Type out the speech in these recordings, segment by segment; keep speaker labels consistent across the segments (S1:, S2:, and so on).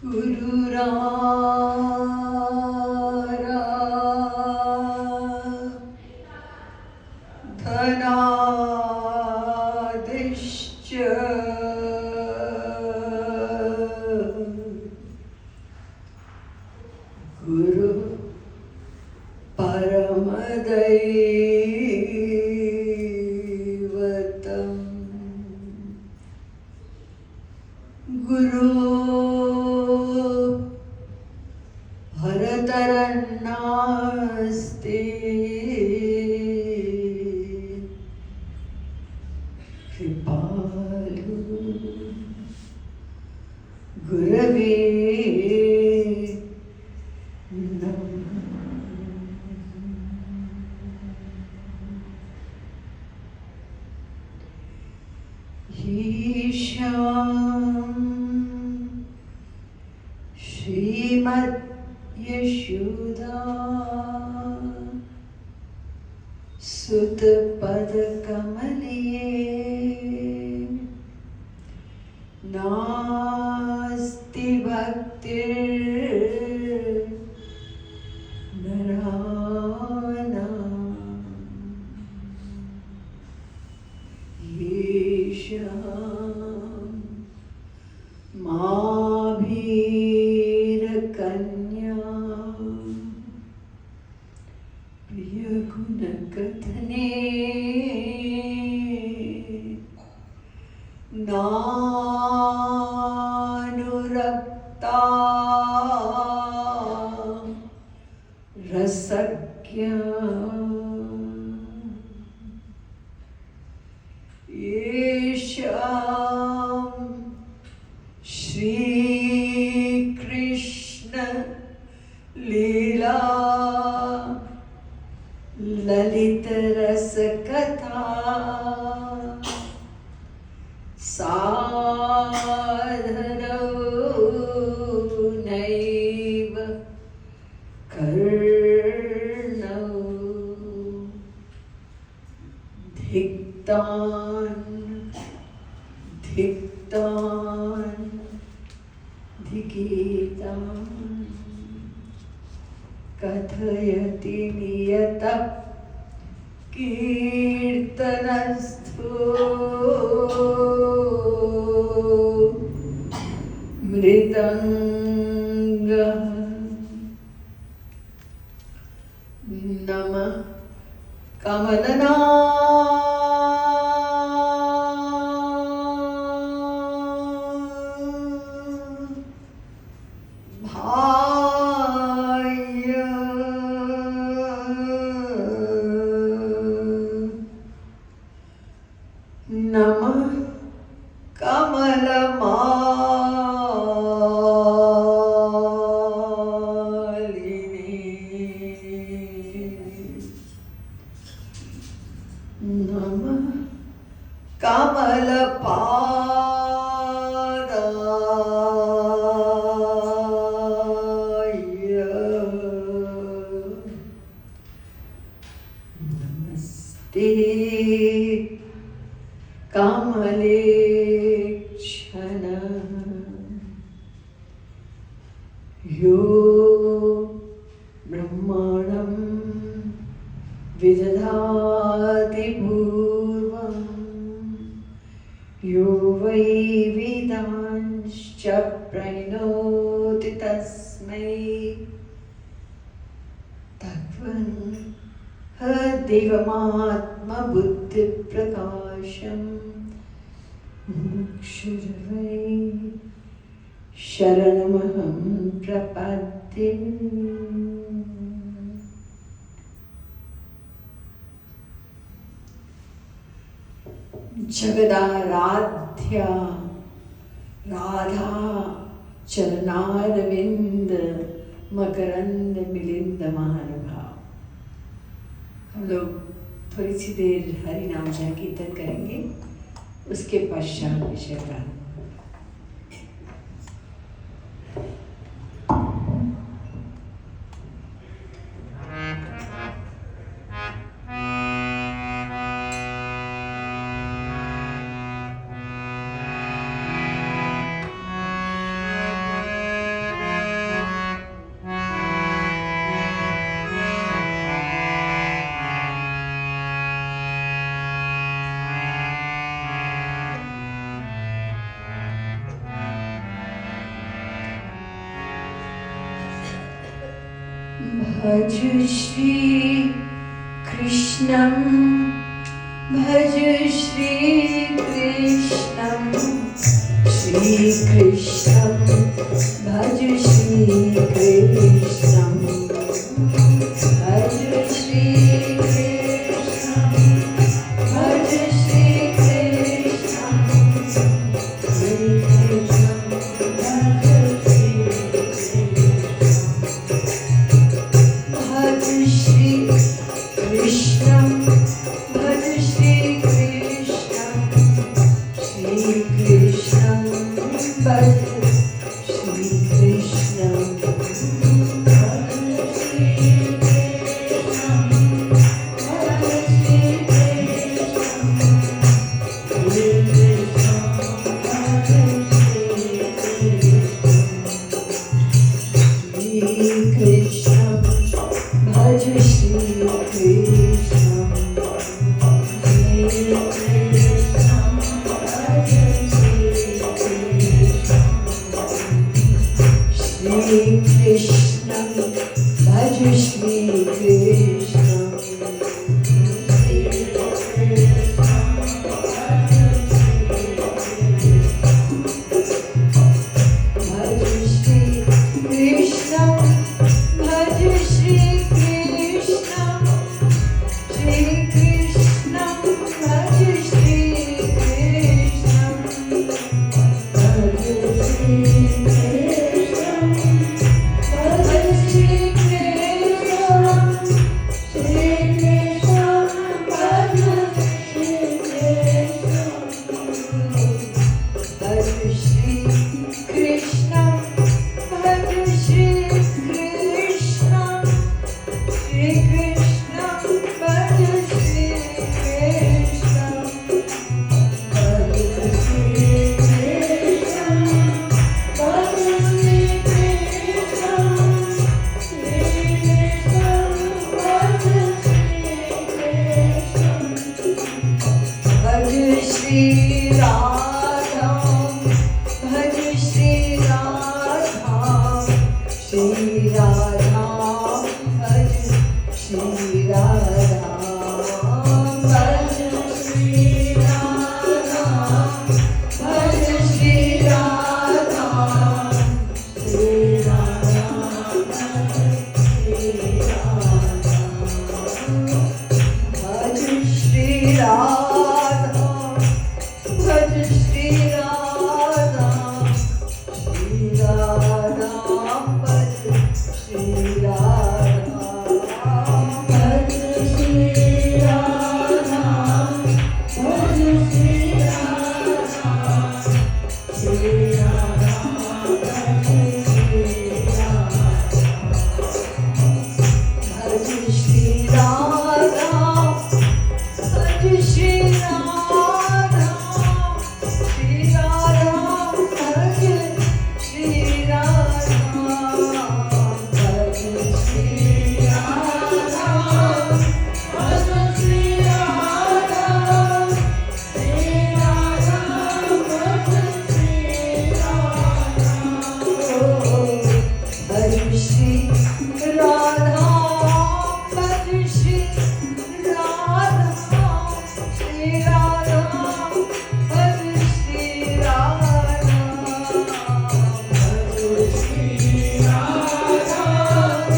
S1: गुरुरारा धनादिश्च गुरु परमदैवतम् गुरु हरतरन्नास्ति कृपालु गुरवे नमः। ईशां श्रीमद् यशोदा सुतपदकमले नास्ति भक्तिर्नराणाम् येषां माभीरकन्या प्रियगुणकथने नानुरक्ता रसज्ञा येषां श्रीकृष्ण लीला ललितरसकथा साधनौ नैव कर्णौ धिक्तान् धिक्तान् धिक्तान् कथयति नियतः कीर्तनस्थो मृदङ्गः नमः कमलना नमः कमलमालिने नमः कमलपादाय नमस्ते कमलेक्षण यो ब्रह्माणं विदधाति पूर्वं यो वै वेदांश्च प्रणोति तस्मै तत्त्वं मुक्षुर्वै शरणमहं प्रपद्ये। जगदाराध्या राधा चरणारविंद मकरंद मिलिंद महानुभाव। हम लोग थोड़ी सी देर हरि नाम संकीर्तन करेंगे, उसके पश्चात विषय प्रारंभ। भज श्री कृष्णं भज श्री कृष्णं श्री कृष्णं भज श्री कृष्णं भज श्री कृष्णं भज श्री कृष्णं श्री कृष्णं भज श्री कृष्णं भज श्री कृष्णं श्री कृष्णं भज श्री कृष्णं भज श्री कृष्णं भज श्री कृष्णं श्री कृष्णं भज श्री कृष्णं भज श्री कृष्णं श्री कृष्णं भज श्री कृष्णं भज श्री कृष्णं भज श्री कृष्णं श्री कृष्णं भज श्री कृष्णं भज श्री कृष्णं भज श्री कृष्णं श्री कृष्णं भज श्री कृष्णं भज श्री कृष्णं भज श्री कृष्णं श्री कृष्णं भज श्री कृष्णं भज श्री कृष्णं भज श्री कृष्णं श्री कृष्णं भज श्री कृष्णं भज श्री राधा भज श्री राधा श्री राधा भज श्री राधा भज श्री राधा भज श्री राधा श्री राधा भज श्री राधा भज श्री राधा भज श्री राधा श्री राधा भज श्री राधा भज श्री राधा भज श्री राधा श्री राधा भज श्री राधा भज श्री राधा भज श्री राधा श्री राधा भज श्री राधा भज श्री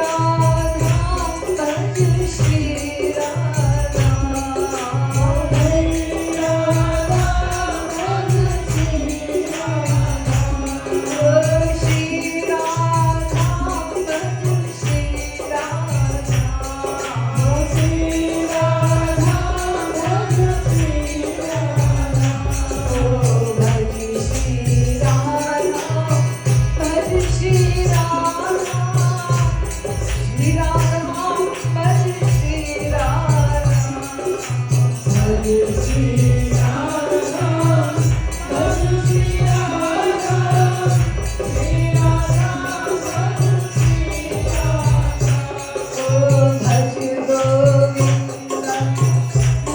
S1: राधा भज श्री राधा श्री राधा भज श्री राधा भज श्री राधा भज श्री राधा श्री राधा भज श्री राधा भज श्री राधा भज श्री राधा श्री राधा भज श्री राधा श्री राधा भज श्री राधा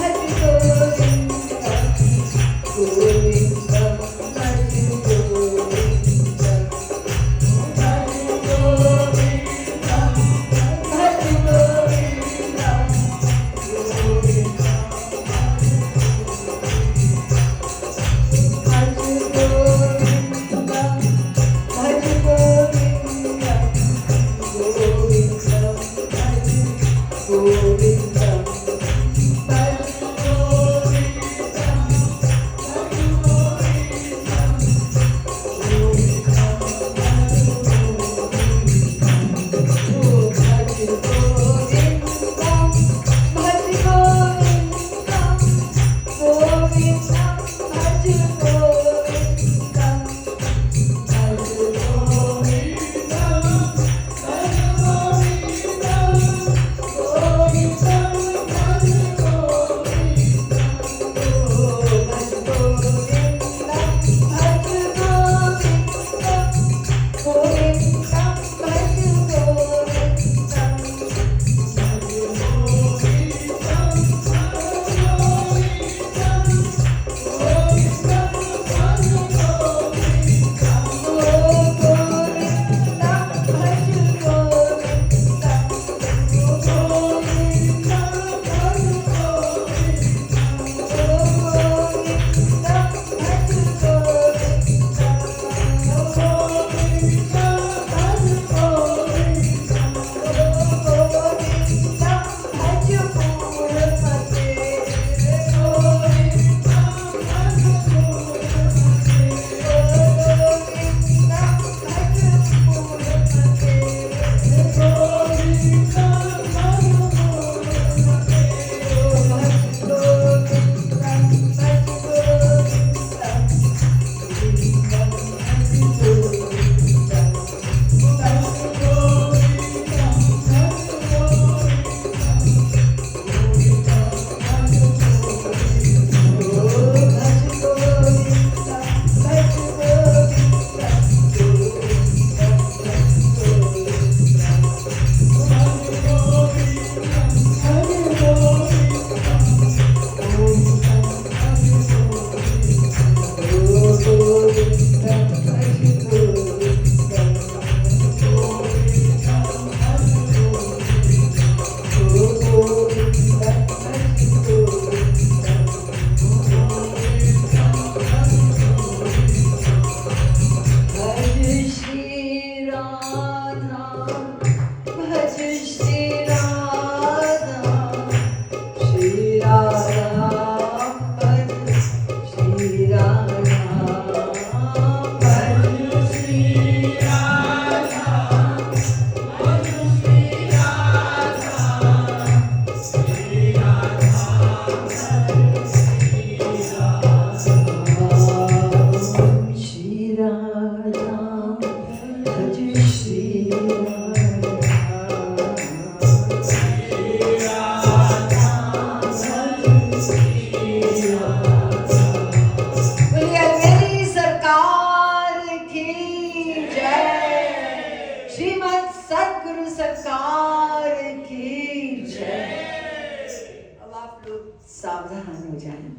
S1: सावधान हो जाएं।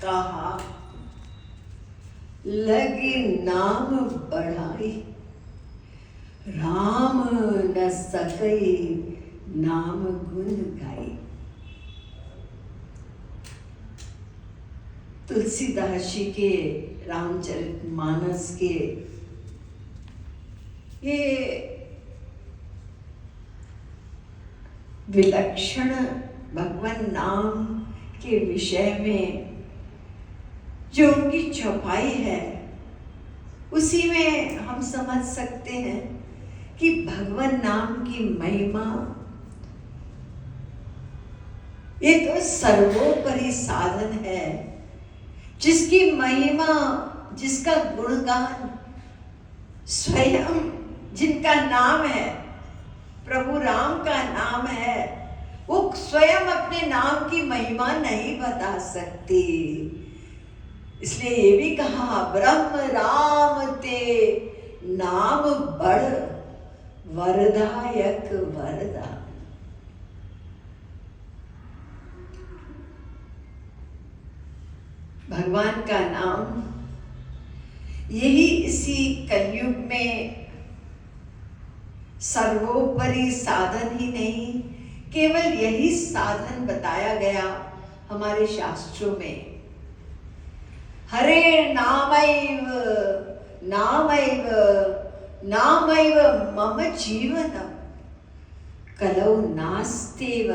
S1: कहा लगे नाम बढ़ाई, राम न सकई नाम गुण गाई। तुलसीदास जी के रामचरितमानस के ये विलक्षण भगवान नाम के विषय में जो उनकी चौपाई है, उसी में हम समझ सकते हैं कि भगवान नाम की महिमा ये तो सर्वोपरि साधन है, जिसकी महिमा, जिसका गुणगान स्वयं जिनका नाम है, प्रभु राम का नाम है, वो स्वयं अपने नाम की महिमा नहीं बता सकती। इसलिए ये भी कहा ब्रह्म राम ते नाम बड़ वरदायक वरदा। भगवान का नाम यही इसी कलयुग में सर्वोपरि साधन ही नहीं, केवल यही साधन बताया गया हमारे शास्त्रों में। हरे नामैव नामैव नामैव मम जीवनम कलौ नास्तेव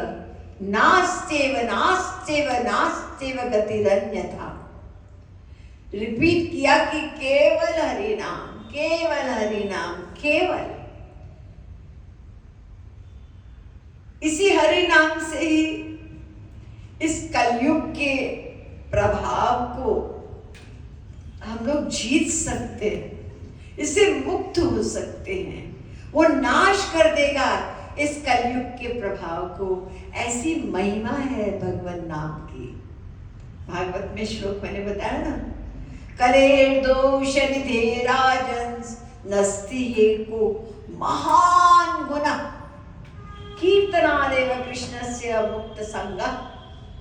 S1: नास्तेव नास्तेव नास्तेव गतिरन्यथा। रिपीट किया कि केवल हरि नाम, केवल हरि नाम, केवल। इसी हरि नाम से ही इस कलयुग के प्रभाव को हम लोग जीत सकते हैं, इससे मुक्त हो सकते हैं। वो नाश कर देगा इस कलयुग के प्रभाव को। ऐसी महिमा है भगवान नाम की। भागवत में श्लोक मैंने बताया ना, कलेर दोष निधे राजंस नस्ति एको महान गुना कीर्तनादेव कृष्णस्य मुक्त संग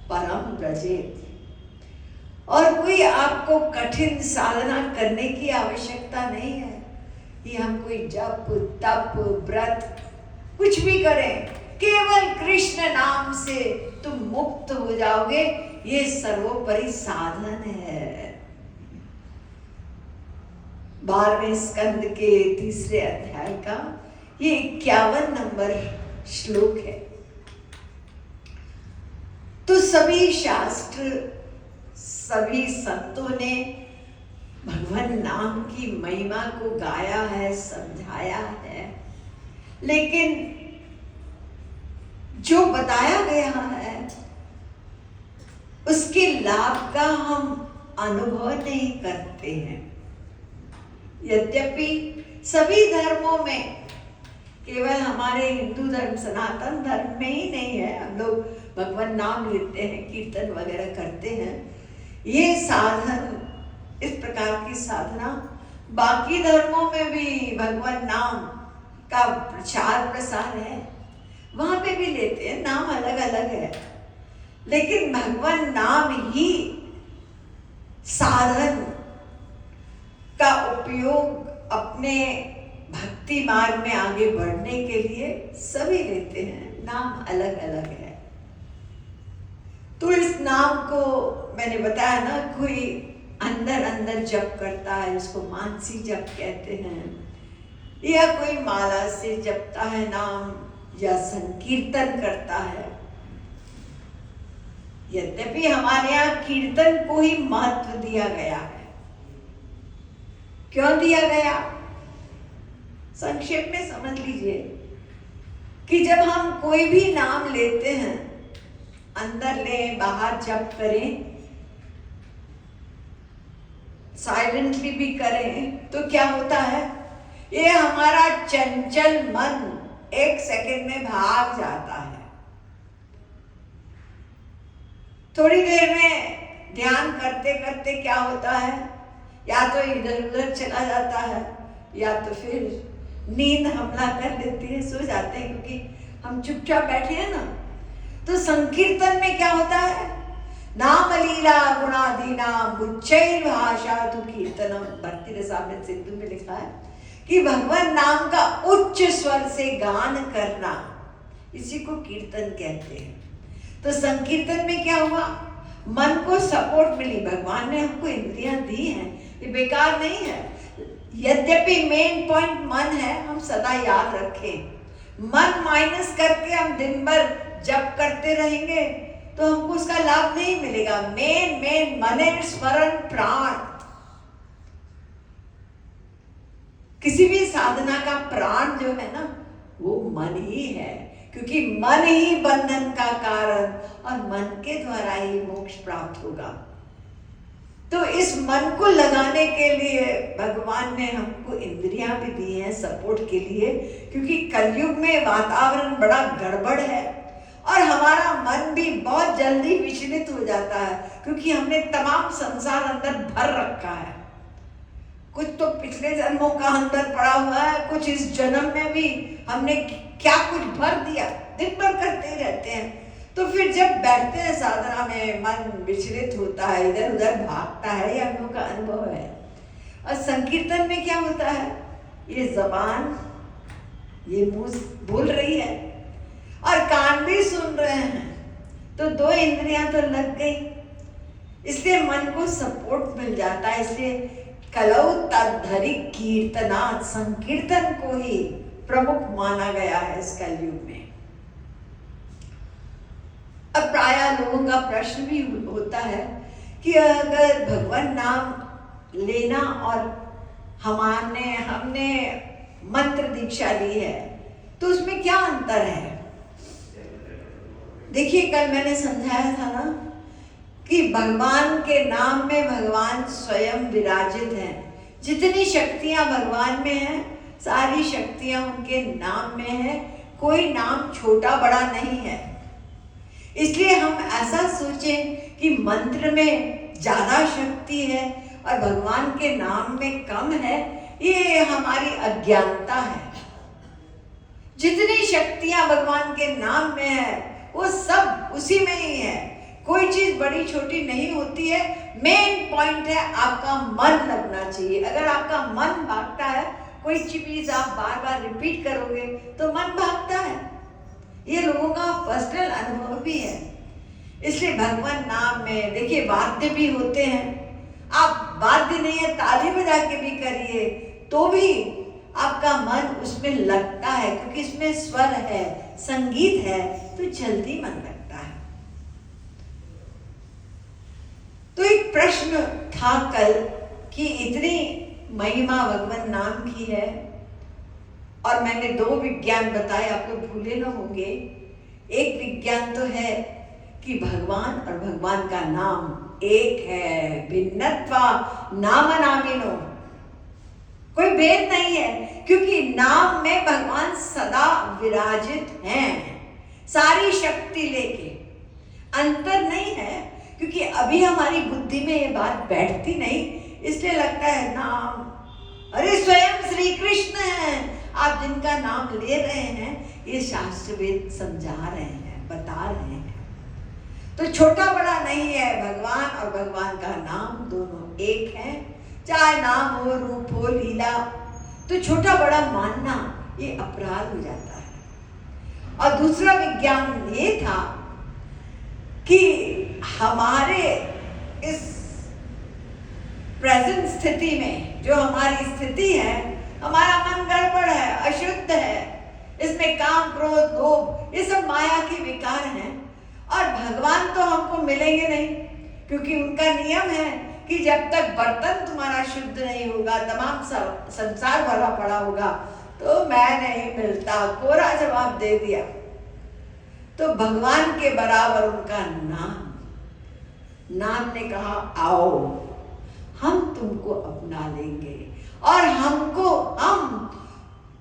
S1: परम व्रजेत। और कोई आपको कठिन साधना करने की आवश्यकता नहीं है कि हम कोई जप तप व्रत कुछ भी करें, केवल कृष्ण नाम से तुम मुक्त हो जाओगे। ये सर्वोपरि साधन है। 12वें स्कंद के 3 अध्याय का ये 51 नंबर श्लोक है। तो सभी शास्त्र, सभी संतों ने भगवान नाम की महिमा को गाया है, समझाया है, लेकिन जो बताया गया है उसके लाभ का हम अनुभव नहीं करते हैं। यद्यपि सभी धर्मों में, केवल हमारे हिंदू धर्म सनातन धर्म में ही नहीं है, हम लोग भगवान नाम लेते हैं, कीर्तन वगैरह करते हैं। ये साधन, इस प्रकार की साधना बाकी धर्मों में भी भगवान नाम का प्रचार प्रसार है, वहां पे भी लेते हैं, नाम अलग अलग है, लेकिन भगवान नाम ही साधन का उपयोग अपने भक्ति मार्ग में आगे बढ़ने के लिए सभी लेते हैं। नाम अलग अलग है। तो इस नाम को मैंने बताया ना, कोई अंदर अंदर जप करता है, उसको मानसी जप कहते हैं, या कोई माला से जपता है नाम, या संकीर्तन करता है। यद्यपि हमारे यहाँ कीर्तन को ही महत्व दिया गया है। क्यों दिया गया? संक्षेप में समझ लीजिए कि जब हम कोई भी नाम लेते हैं, अंदर लें बाहर जप करें, साइलेंटली भी करें तो क्या होता है, ये हमारा चंचल मन एक सेकंड में भाग जाता है। थोड़ी देर में ध्यान करते करते क्या होता है, या तो इधर उधर चला जाता है या तो फिर नींद हमला कर लेती है, सो जाते हैं, क्योंकि हम चुपचाप बैठे हैं ना। तो संकीर्तन में क्या होता है, नाम लीला गुणादीना मुच्चैर भाषा तु कीर्तनम, भक्ति रसामृत सिंधु में लिखा है कि भगवान नाम का उच्च स्वर से गान करना, इसी को कीर्तन कहते हैं। तो संकीर्तन में क्या हुआ, मन को सपोर्ट मिली, भगवान ने हमको इंद्रियां दी हैं, ये बेकार नहीं है। यद्यपि मेन पॉइंट मन है, हम सदा याद रखें। मन माइनस करके हम दिन भर जप करते रहेंगे तो हमको उसका लाभ नहीं मिलेगा। मेन मने स्मरण प्राण, किसी भी साधना का प्राण जो है ना वो मन ही है, क्योंकि मन ही बंधन का कारण और मन के द्वारा ही मोक्ष प्राप्त होगा। तो इस मन को लगाने के लिए भगवान ने हमको इंद्रियां भी दी हैं सपोर्ट के लिए, क्योंकि कलयुग में वातावरण बड़ा गड़बड़ है और हमारा मन भी बहुत जल्दी विचलित हो जाता है, क्योंकि हमने तमाम संसार अंदर भर रखा है। कुछ तो पिछले जन्मों का अंदर पड़ा हुआ है, कुछ इस जन्म में भी हमने क्या कुछ भर दिया, दिन भर करते ही रहते हैं। तो फिर जब बैठते हैं साधना में मन विचलित होता है, इधर उधर भागता है, ये हम लोग का अनुभव है। और संकीर्तन में क्या होता है, ये जबान, ये मुंह बोल रही है और कान भी सुन रहे हैं, तो दो इंद्रियां तो लग गई, इसलिए मन को सपोर्ट मिल जाता है। इसलिए कलौ तद्धरि कीर्तनात्, संकीर्तन को ही प्रमुख माना गया है इस कलयुग में। अब प्रायः लोगों का प्रश्न भी होता है कि अगर भगवान नाम लेना और हमने मंत्र दीक्षा ली है तो उसमें क्या अंतर है। देखिए, कल मैंने समझाया था ना कि भगवान के नाम में भगवान स्वयं विराजित हैं। जितनी शक्तियां भगवान में हैं, सारी शक्तियां उनके नाम में है। कोई नाम छोटा बड़ा नहीं है। इसलिए हम ऐसा सोचें कि मंत्र में ज्यादा शक्ति है और भगवान के नाम में कम है, ये हमारी अज्ञानता है। जितनी शक्तियां भगवान के नाम में है वो सब उसी में ही है। कोई चीज बड़ी छोटी नहीं होती है। मेन पॉइंट है आपका मन लगना चाहिए। अगर आपका मन भागता है, कोई चीज आप बार बार रिपीट करोगे तो मन भागता है। ये लोगों का पर्सनल अनुभव भी है। इसलिए भगवान नाम में देखिए वाद्य भी होते हैं। आप वाद्य नहीं है, ताली बजा के भी करिए तो भी आपका मन उसमें लगता है, क्योंकि इसमें स्वर है, संगीत है, तो जल्दी मन लगता है। तो एक प्रश्न था कल कि इतनी महिमा भगवान नाम की है और मैंने 2 विज्ञान बताए, आप लोग भूले ना होंगे। एक विज्ञान तो है कि भगवान और भगवान का नाम एक है, भिन्नत्वा नाम नामिनो, कोई भेद नहीं है, क्योंकि नाम में भगवान सदा विराजित हैं, सारी शक्ति लेके। अंतर नहीं है, क्योंकि अभी हमारी बुद्धि में ये बात बैठती नहीं, इसलिए लगता है नाम, अरे स्वयं श्री कृष्ण हैं, आप जिनका नाम ले रहे हैं, ये शास्त्र वेद समझा रहे हैं, बता रहे हैं। तो छोटा बड़ा नहीं है, भगवान और भगवान का नाम दोनों एक हैं। चाहे नाम हो, रूप हो, लीला, तो छोटा बड़ा मानना ये अपराध हो जाता है। और दूसरा विज्ञान ये था कि हमारे इस प्रेजेंट स्थिति में जो हमारी स्थिति है, हमारा मन गड़बड़ है, अशुद्ध है, इसमें काम क्रोध लोभ ये सब माया के विकार हैं। और भगवान तो हमको मिलेंगे नहीं, क्योंकि उनका नियम है कि जब तक बर्तन तुम्हारा शुद्ध नहीं होगा, तमाम संसार भरा पड़ा होगा, तो मैं नहीं मिलता, कोरा जवाब दे दिया। तो भगवान के बराबर उनका नाम ने कहा आओ, हम तुमको अपना लेंगे और हम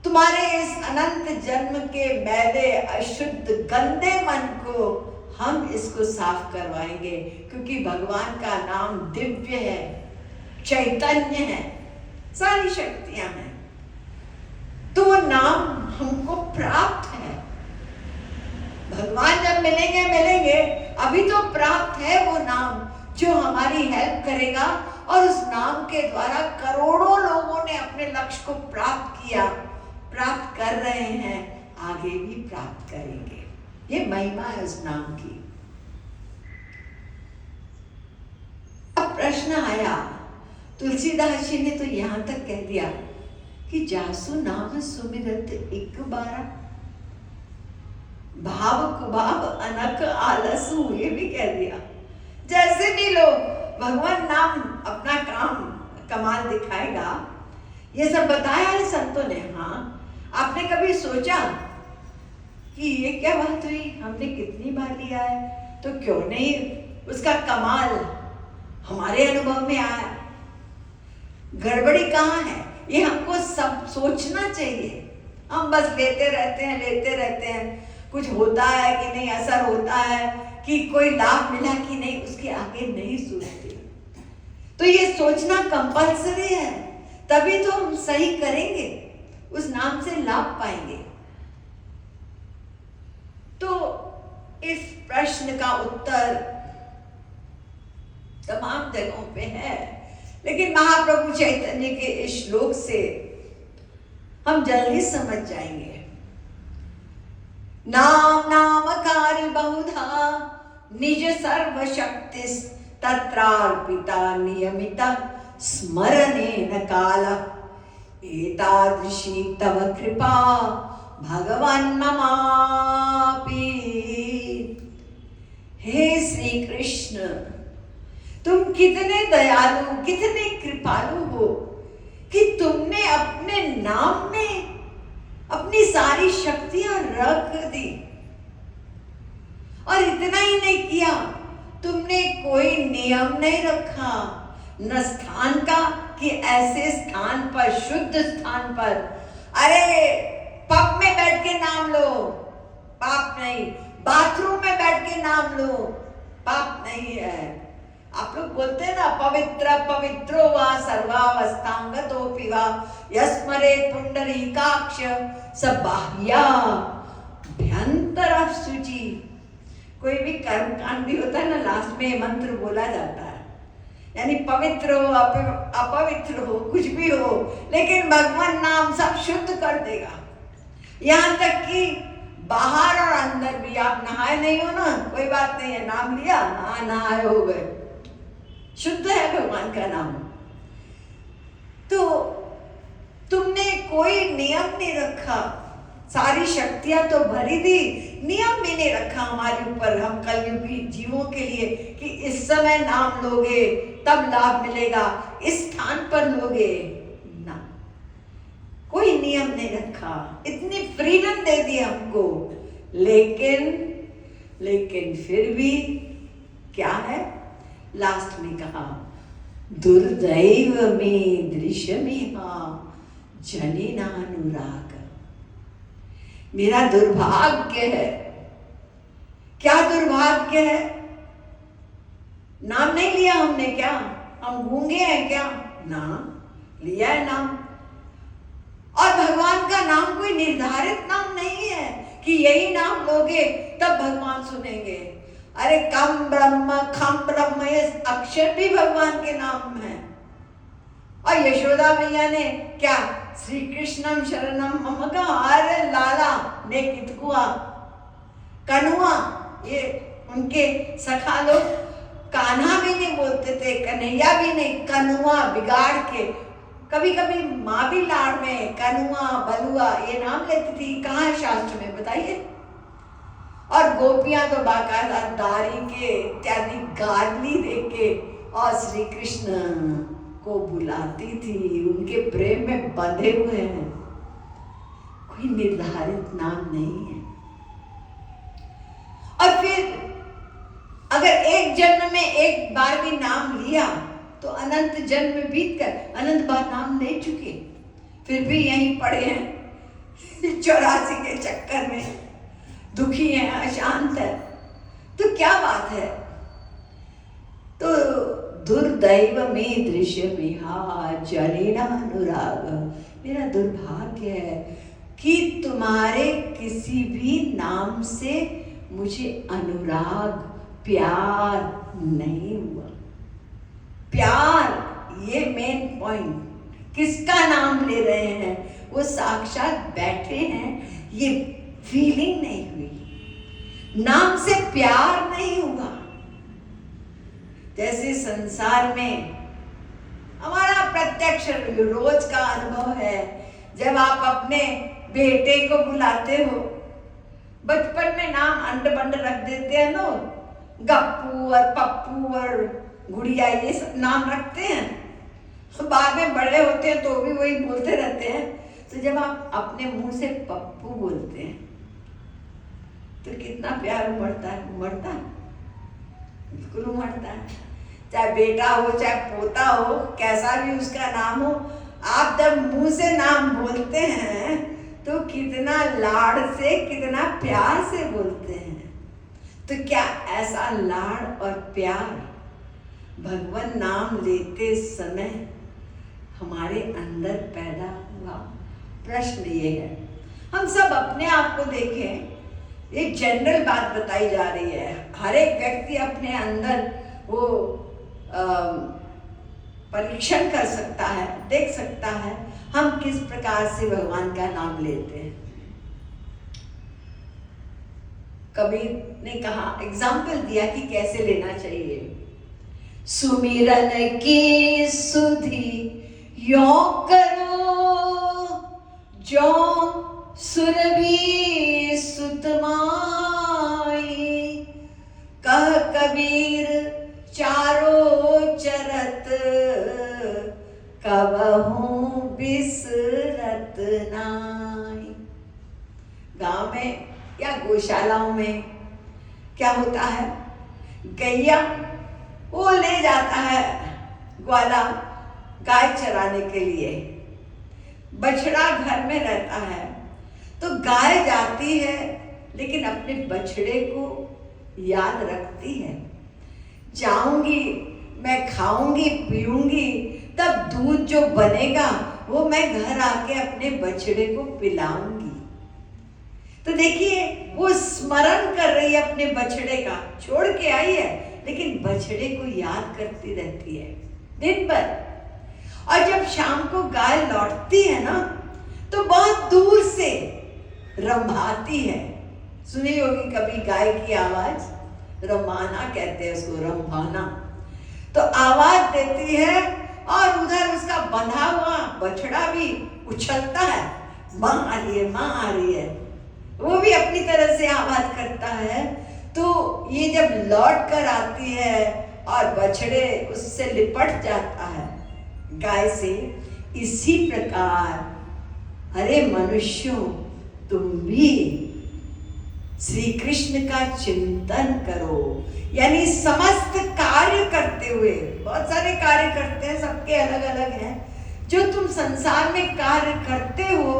S1: तुम्हारे इस अनंत जन्म के मैले अशुद्ध गंदे मन को हम इसको साफ करवाएंगे, क्योंकि भगवान का नाम दिव्य है, चैतन्य है, सारी शक्तियां हैं। तो वो नाम हमको प्राप्त है। भगवान जब मिलेंगे, अभी तो प्राप्त है वो नाम जो हमारी हेल्प करेगा, और उस नाम के द्वारा करोड़ों लोगों ने अपने लक्ष्य को प्राप्त किया, प्राप्त कर रहे हैं, आगे भी प्राप्त करेंगे। ये महिमा है उस नाम की। अब प्रश्न आया, तुलसीदास जी ने तो यहां तक कह दिया कि जासु नाम सुमिरत एक बारा, भाव कुभाव अनक आलसु, ये भी कह दिया। जैसे भी लोग भगवान नाम अपना काम कमाल दिखाएगा, ये सब बताया है संतों ने। हाँ, आपने कभी सोचा कि ये क्या बात हुई, हमने कितनी बार लिया है, तो क्यों नहीं उसका कमाल हमारे अनुभव में आया? गड़बड़ी कहाँ है, ये हमको सब सोचना चाहिए। हम बस लेते रहते हैं, कुछ होता है कि नहीं, असर होता है कि कोई लाभ मिला कि नहीं, उसके आगे नहीं सोचते। तो ये सोचना कंपल्सरी है, तभी तो हम सही करेंगे, उस नाम से लाभ पाएंगे। तो इस प्रश्न का उत्तर तमाम जगहों पे है, लेकिन महाप्रभु चैतन्य के इस श्लोक से हम जल्दी समझ जाएंगे। नाम नामकारी बहुधा निज सर्वशक्ति तत्रार्पिता नियमिता स्मरणेन काल, एतादृशी तव कृपा भगवान ममापि। हे श्री कृष्ण, तुम कितने दयालु, कितने कृपालु हो कि तुमने अपने नाम में अपनी सारी शक्तियां रख दी। और इतना ही नहीं किया, तुमने कोई नियम नहीं रखा, न स्थान का कि ऐसे स्थान पर, शुद्ध स्थान पर, अरे पब में बैठ के नाम लो, पाप नहीं, बाथरूम में बैठ के नाम लो, पाप नहीं है। आप लोग बोलते हैं ना, पवित्र पवित्रो वा सर्वावस्थांगतोऽपि वा यस्मरेत् पुंडरीकाक्ष स बाह्याभ्यंतर शुचि। कोई भी कर्म कांड भी होता है ना, लास्ट में मंत्र बोला जाता है, यानी पवित्र हो अपवित्र हो कुछ भी हो, लेकिन भगवान नाम सब शुद्ध कर देगा। यहाँ तक कि बाहर और अंदर भी, आप नहाए नहीं हो ना, कोई बात नहीं है, नाम लिया, हाँ नहाए हो गए, शुद्ध है भगवान का नाम। तो तुमने कोई नियम नहीं रखा, सारी शक्तियां तो भरी दी, नियम भी नहीं रखा हमारे ऊपर, हम कलयुगी जीवों के लिए कि इस समय नाम लोगे तब लाभ मिलेगा, इस स्थान पर लोगे ना, कोई नियम नहीं रखा, इतनी फ्रीडम दे दी हमको। लेकिन फिर भी क्या है, लास्ट में कहा, दुर्दैव में दृश्यमिहा जनिनानुराग। मेरा दुर्भाग्य है। क्या दुर्भाग्य है? नाम नहीं लिया हमने, क्या हम गूंगे हैं क्या? ना, लिया है नाम। और भगवान का नाम कोई निर्धारित नाम नहीं है कि यही नाम लोगे तब भगवान सुनेंगे। अरे कम ब्रह्म खम ब्रह्म, ये अक्षर भी भगवान के नाम है। और यशोदा मैया ने क्या श्री कृष्णम शरणम मम का, अरे लाला ने कितकुआ कनुआ, ये उनके सखा लोग कान्हा भी नहीं बोलते थे, कन्हैया भी नहीं, कनुआ बिगाड़ के। कभी कभी माँ भी लाड़ में कनुआ बलुआ ये नाम लेती थी, कहाँ है शास्त्र में बताइए। और गोपियां तो बाकायदा दारी के इत्यादि गाली देके और श्री कृष्ण को बुलाती थी, उनके प्रेम में बंधे हुए हैं। कोई निर्धारित नाम नहीं है। और फिर अगर एक जन्म में एक बार भी नाम लिया तो अनंत जन्म बीत कर अनंत बार नाम ले चुके, फिर भी यहीं पड़े हैं 84 के चक्कर में, दुखी हैं, अशांत है। तो क्या बात है? तो दुर्दैव में दृश्य विहार जनेना अनुराग, मेरा दुर्भाग्य है कि तुम्हारे किसी भी नाम से मुझे अनुराग, प्यार नहीं हुआ। प्यार, ये मेन पॉइंट। किसका नाम ले रहे हैं? वो साक्षात बैठे हैं, ये फीलिंग नहीं हुई, नाम से प्यार नहीं हुआ। जैसे संसार में हमारा प्रत्यक्ष रोज का अनुभव है, जब आप अपने बेटे को बुलाते हो, बचपन में नाम अंड बंड रख देते हैं लोग, गप्पू और पप्पू और गुड़िया, ये सब नाम रखते हैं। बाद में बड़े होते हैं तो भी वही बोलते रहते हैं। तो जब आप अपने मुंह से पप्पू बोलते हैं तो कितना प्यार उमड़ता है? उमड़ता है, बिल्कुल उमड़ता है। चाहे बेटा हो, चाहे पोता हो, कैसा भी उसका नाम हो, आप जब मुंह से नाम बोलते हैं तो कितना लाड़ से, कितना प्यार से बोलते हैं। तो क्या ऐसा लाड़ और प्यार भगवान नाम लेते समय हमारे अंदर पैदा हुआ? प्रश्न ये है। हम सब अपने आप को देखें, एक जनरल बात बताई जा रही है। हर एक व्यक्ति अपने अंदर वो परीक्षण कर सकता है, देख सकता है हम किस प्रकार से भगवान का नाम लेते हैं। कबीर ने कहा, एग्जाम्पल दिया कि कैसे लेना चाहिए। सुमिरन की सुधि यो करो जो सुरभि सुत माई, कह कबीर चारों चरत कबहू बिसरत नाई। गांव में या गौशालाओं में क्या होता है, गैया वो ले जाता है ग्वाला गाय चराने के लिए, बछड़ा घर में रहता है। तो गाय जाती है लेकिन अपने बछड़े को याद रखती है, जाऊंगी मैं, खाऊंगी पीऊंगी, तब दूध जो बनेगा वो मैं घर आके अपने बछड़े को पिलाऊंगी। तो देखिए वो स्मरण कर रही है अपने बछड़े का, छोड़ के आई है लेकिन बछड़े को याद करती रहती है दिन भर। और जब शाम को गाय लौटती है ना तो बहुत दूर से रंभाती है। सुनी होगी कभी गाय की आवाज, रंभाना कहते हैं उसको, रंभाना। तो आवाज देती है और उधर उसका बंधा हुआ बछड़ा भी उछलता है, माँ आ रही है, माँ आ रही है। वो भी अपनी तरह से आवाज करता है। तो ये जब लौट कर आती है और बछड़े उससे लिपट जाता है गाय से, इसी प्रकार अरे मनुष्यों तुम भी श्री कृष्ण का चिंतन करो। यानी समस्त कार्य करते हुए, बहुत सारे कार्य करते हैं, सबके अलग अलग हैं, जो तुम संसार में कार्य करते हो,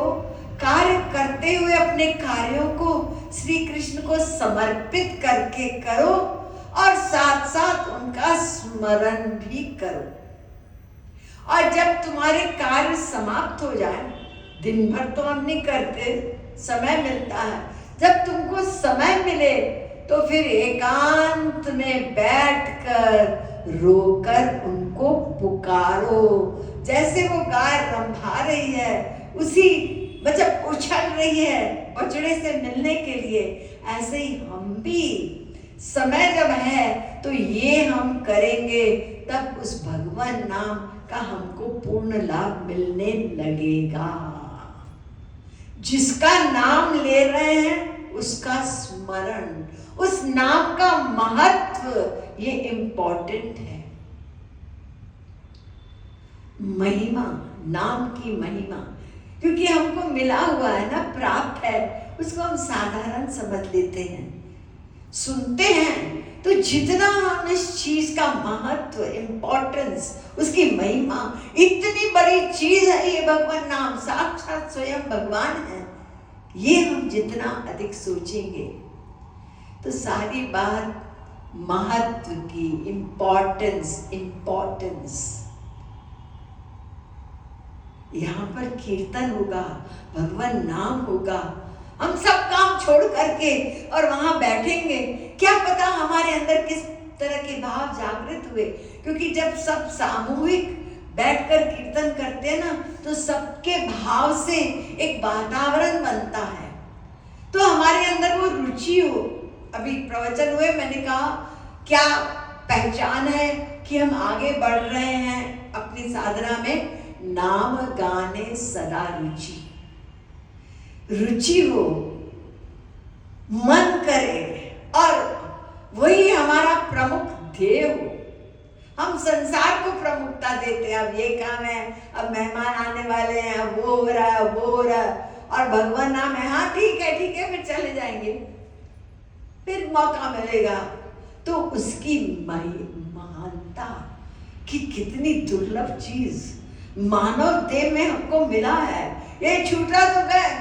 S1: कार्य करते हुए अपने कार्यों को श्री कृष्ण को समर्पित करके करो और साथ साथ उनका स्मरण भी करो। और जब तुम्हारे कार्य समाप्त हो जाए, दिन भर तो हम नहीं करते, समय मिलता है, जब तुमको समय मिले तो फिर एकांत में बैठकर रोकर उनको पुकारो। जैसे वो गाय रंभा रही है, उसी मतलब उछल रही है बछड़े से मिलने के लिए, ऐसे ही हम भी समय जब है तो ये हम करेंगे, तब उस भगवान नाम का हमको पूर्ण लाभ मिलने लगेगा। जिसका नाम ले रहे हैं उसका स्मरण, उस नाम का महत्व, ये इम्पोर्टेंट है। महिमा, नाम की महिमा, क्योंकि हमको मिला हुआ है ना, प्राप्त है, उसको हम साधारण समझ लेते हैं, सुनते हैं तो जितना हम इस चीज का महत्व, इम्पोर्टेंस, उसकी महिमा, इतनी बड़ी चीज है ये भगवान नाम, साक्षात स्वयं भगवान है, ये हम जितना अधिक सोचेंगे तो सारी बात महत्व की, इम्पोर्टेंस। यहाँ पर कीर्तन होगा, भगवान नाम होगा, हम सब काम छोड़ करके और वहां बैठेंगे, क्या पता हमारे अंदर किस तरह के भाव जागृत हुए। क्योंकि जब सब सामूहिक बैठकर कीर्तन करते हैं ना, तो सबके भाव से एक वातावरण बनता है, तो हमारे अंदर वो रुचि हो। अभी प्रवचन हुए, मैंने कहा क्या पहचान है कि हम आगे बढ़ रहे हैं अपनी साधना में, नाम गाने सदा रुचि हो, मन करे, और वही हमारा प्रमुख ध्येय हो। हम संसार को प्रमुखता देते हैं, अब ये काम है, अब मेहमान आने वाले हैं, अब वो हो रहा है, वो हो रहा है, और भगवान नाम है, हाँ ठीक है फिर चले जाएंगे, फिर मौका मिलेगा। तो उसकी महानता कि कितनी दुर्लभ चीज मानव देह में हमको मिला है, ये छूटा तो गए।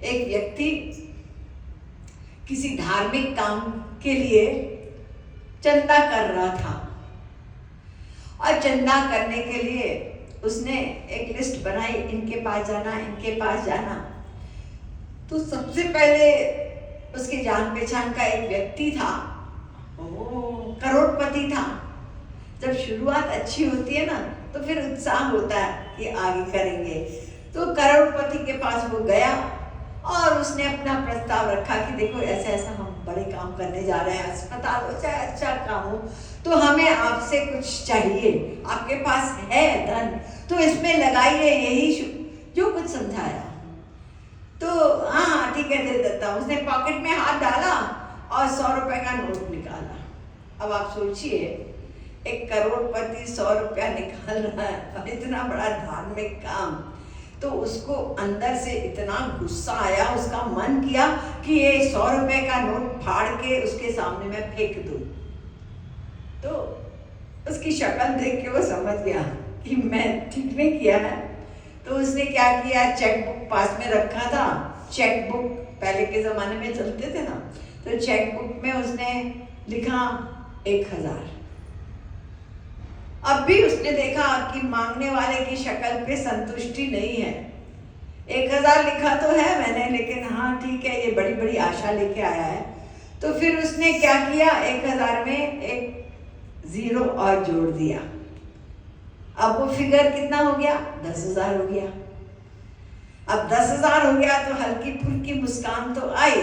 S1: एक व्यक्ति किसी धार्मिक काम के लिए चंदा कर रहा था, और चंदा करने के लिए उसने एक लिस्ट बनाई, इनके पास जाना, इनके पास जाना। तो सबसे पहले उसकी जान पहचान का एक व्यक्ति था, करोड़पति था। जब शुरुआत अच्छी होती है ना, तो फिर उत्साह होता है कि आगे करेंगे। तो करोड़पति के पास वो गया और उसने अपना प्रस्ताव रखा कि देखो ऐसा ऐसा हम बड़े काम करने जा रहे हैं, अस्पताल हो चाहे अच्छा काम हो, तो हमें आपसे कुछ चाहिए, आपके पास है धन तो इसमें लगाइए, यही जो कुछ समझाया। तो हाँ ठीक है दे देता हूँ। उसने पॉकेट में हाथ डाला और 100 रुपए का नोट निकाला। अब आप सोचिए, एक करोड़पति 100 रुपया निकाल रहा है और इतना बड़ा धार्मिक काम, तो उसको अंदर से इतना गुस्सा आया, उसका मन किया कि ये 100 रुपए का नोट फाड़ के उसके सामने मैं फेंक दूं। तो उसकी शक्ल देख के वो समझ गया कि मैं ठीक नहीं किया है। तो उसने क्या किया, चेकबुक पास में रखा था, चेकबुक पहले के जमाने में चलते थे ना, तो चेकबुक में उसने लिखा 1000। अब भी उसने देखा कि मांगने वाले की शक्ल पे संतुष्टि नहीं है। 1000 लिखा तो है मैंने, लेकिन हाँ ठीक है, ये बड़ी बड़ी आशा लेके आया है। तो फिर उसने क्या किया, 1000 में एक 0 और जोड़ दिया। अब वो फिगर कितना हो गया, 10,000 हो गया। अब 10,000 हो गया तो हल्की फुल्की मुस्कान तो आई,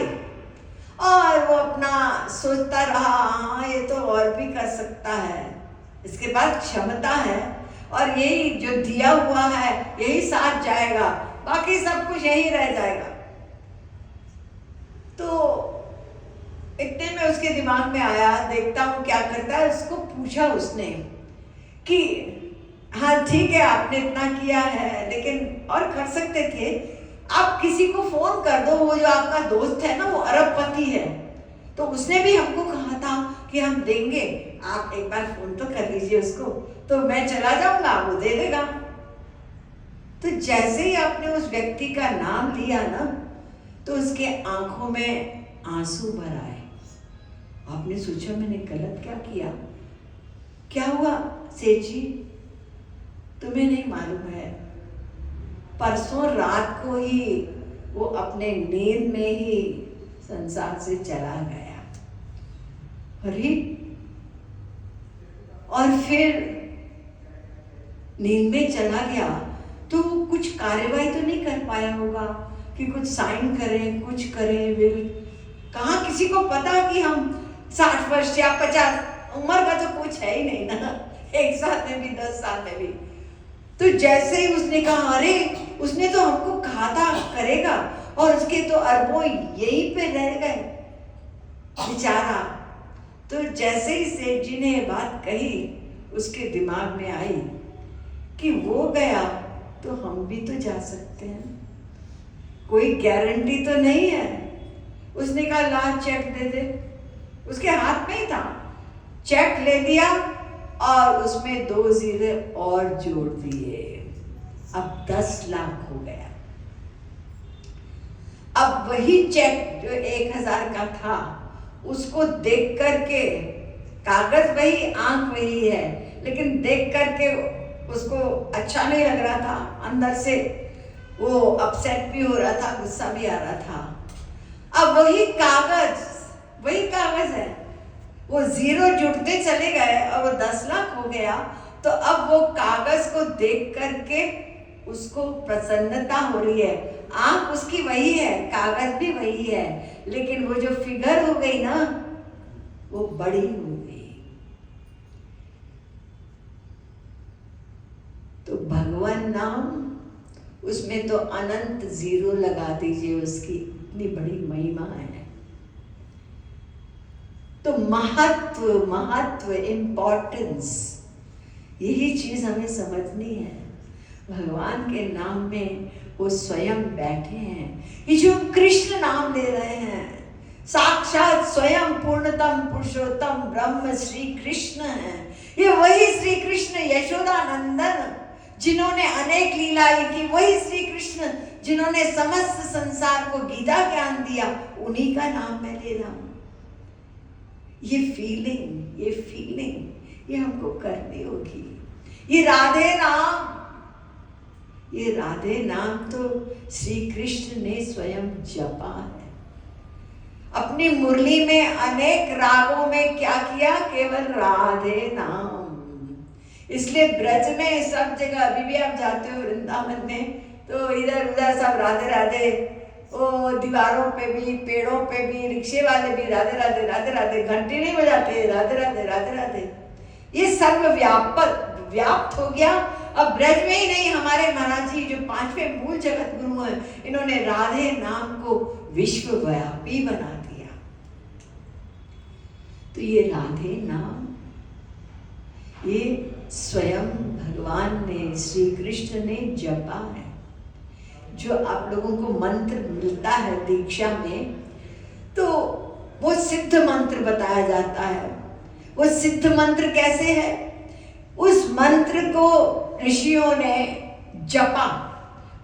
S1: और वो अपना सोचता रहा, हाँ ये तो और भी कर सकता है, इसके पास क्षमता है, और यही जो दिया हुआ है यही साथ जाएगा, बाकी सब कुछ यही रह जाएगा। तो इतने में उसके दिमाग में आया, देखता हूँ क्या करता है। उसको पूछा उसने कि हाँ ठीक है आपने इतना किया है, लेकिन और कर सकते थे, आप किसी को फोन कर दो, वो जो आपका दोस्त है ना वो अरबपति है, तो उसने भी हमको कहा था कि हम देंगे, आप एक बार फोन तो कर लीजिए उसको, तो मैं चला जाऊंगा, वो दे देगा। तो जैसे ही आपने उस व्यक्ति का नाम लिया ना, तो उसके आंखों में आंसू भर आए। आपने सोचा मैंने गलत क्या किया, क्या हुआ सेठ जी? तुम्हें नहीं मालूम है, परसों रात को ही वो अपने नींद में ही संसार से चला गया। अरे, और फिर नींद में चला गया तो कुछ कार्यवाही तो नहीं कर पाया होगा कि कुछ साइन करें, कुछ करें, विल कहाँ किसी को पता कि हम 60 वर्ष या 50 उम्र का तो कुछ है ही नहीं ना, 1 साल में भी 10 साल में भी। तो जैसे ही उसने कहा, अरे उसने तो हमको कहा था करेगा, और उसके तो अरबों यहीं पे रह गए बेचारा। तो जैसे ही सेठ जी ने बात कही, उसके दिमाग में आई कि वो गया तो हम भी तो जा सकते हैं। कोई गारंटी तो नहीं है। उसने कहा ला चेक दे दे, उसके हाथ में ही था, चेक ले दिया और उसमें 2 जीरे और जोड़ दिए, अब 10 लाख हो गया। अब वही चेक जो 1000 का था उसको देख करके, कागज वही, आंख वही है, लेकिन देख करके उसको अच्छा नहीं लग रहा था, अंदर से वो अपसेट भी हो रहा था, गुस्सा भी आ रहा था। अब वही कागज है, वो जीरो जुड़ते चले गए और वो 10 लाख हो गया। तो अब वो कागज को देख करके उसको प्रसन्नता हो रही है, आंख उसकी वही है, कागज भी वही है, लेकिन वो जो फिगर हो गई ना वो बड़ी हो गई। तो भगवान नाम, उसमें तो अनंत जीरो लगा दीजिए, उसकी इतनी बड़ी महिमा है। तो महत्व इम्पोर्टेंस, यही चीज हमें समझनी है। भगवान के नाम में वो स्वयं बैठे हैं। ये जो कृष्ण नाम ले रहे हैं, साक्षात स्वयं पूर्णतम पुरुषोत्तम ब्रह्म श्री कृष्ण है। ये वही श्री कृष्ण यशोदा नंदन जिन्होंने अनेक लीलाएं की, वही श्री कृष्ण जिन्होंने समस्त संसार को गीता ज्ञान दिया, उन्हीं का नाम मैं ले रहा हूं। ये फीलिंग ये हमको करनी होगी। ये राधे नाम तो श्री कृष्ण ने स्वयं जपा है। अपनी मुरली में अनेक रागों में क्या किया, केवल राधे नाम। इसलिए ब्रज में सब जगह, अभी भी आप जाते हो वृंदावन में, तो इधर उधर सब राधे राधे, वो दीवारों पे भी, पेड़ों पे भी, रिक्शे वाले भी राधे राधे राधे राधे, घंटी नहीं बजाते, राधे राधे राधे राधे। ये सर्व व्याप्त हो गया। अब ब्रज में ही नहीं, हमारे महाराज जी जो 5वें मूल जगत गुरु हैं, इन्होंने राधे नाम को विश्वव्यापी बना दिया। तो ये राधे नाम, ये स्वयं भगवान ने, श्री कृष्ण ने जपा है। जो आप लोगों को मंत्र मिलता है दीक्षा में, तो वो सिद्ध मंत्र बताया जाता है। वो सिद्ध मंत्र कैसे है? उस मंत्र को ऋषियों ने जपा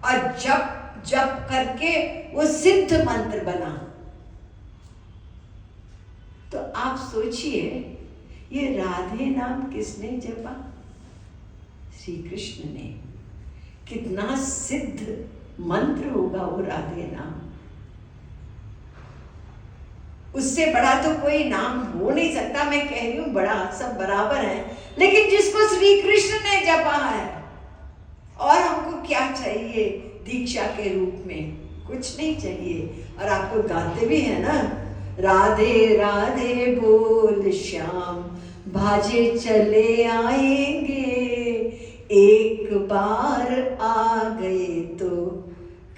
S1: और जप करके वो सिद्ध मंत्र बना। तो आप सोचिए, ये राधे नाम किसने जपा? श्री कृष्ण ने। कितना सिद्ध मंत्र होगा वो राधे नाम। उससे बड़ा तो कोई नाम हो नहीं सकता। मैं कह रही हूं बड़ा, सब बराबर हैं, लेकिन जिसको श्री कृष्ण ने जपा है, और हमको क्या चाहिए दीक्षा के रूप में? कुछ नहीं चाहिए। और आपको गाते भी है ना, राधे राधे बोल श्याम भाजे चले आएंगे, एक बार आ गए तो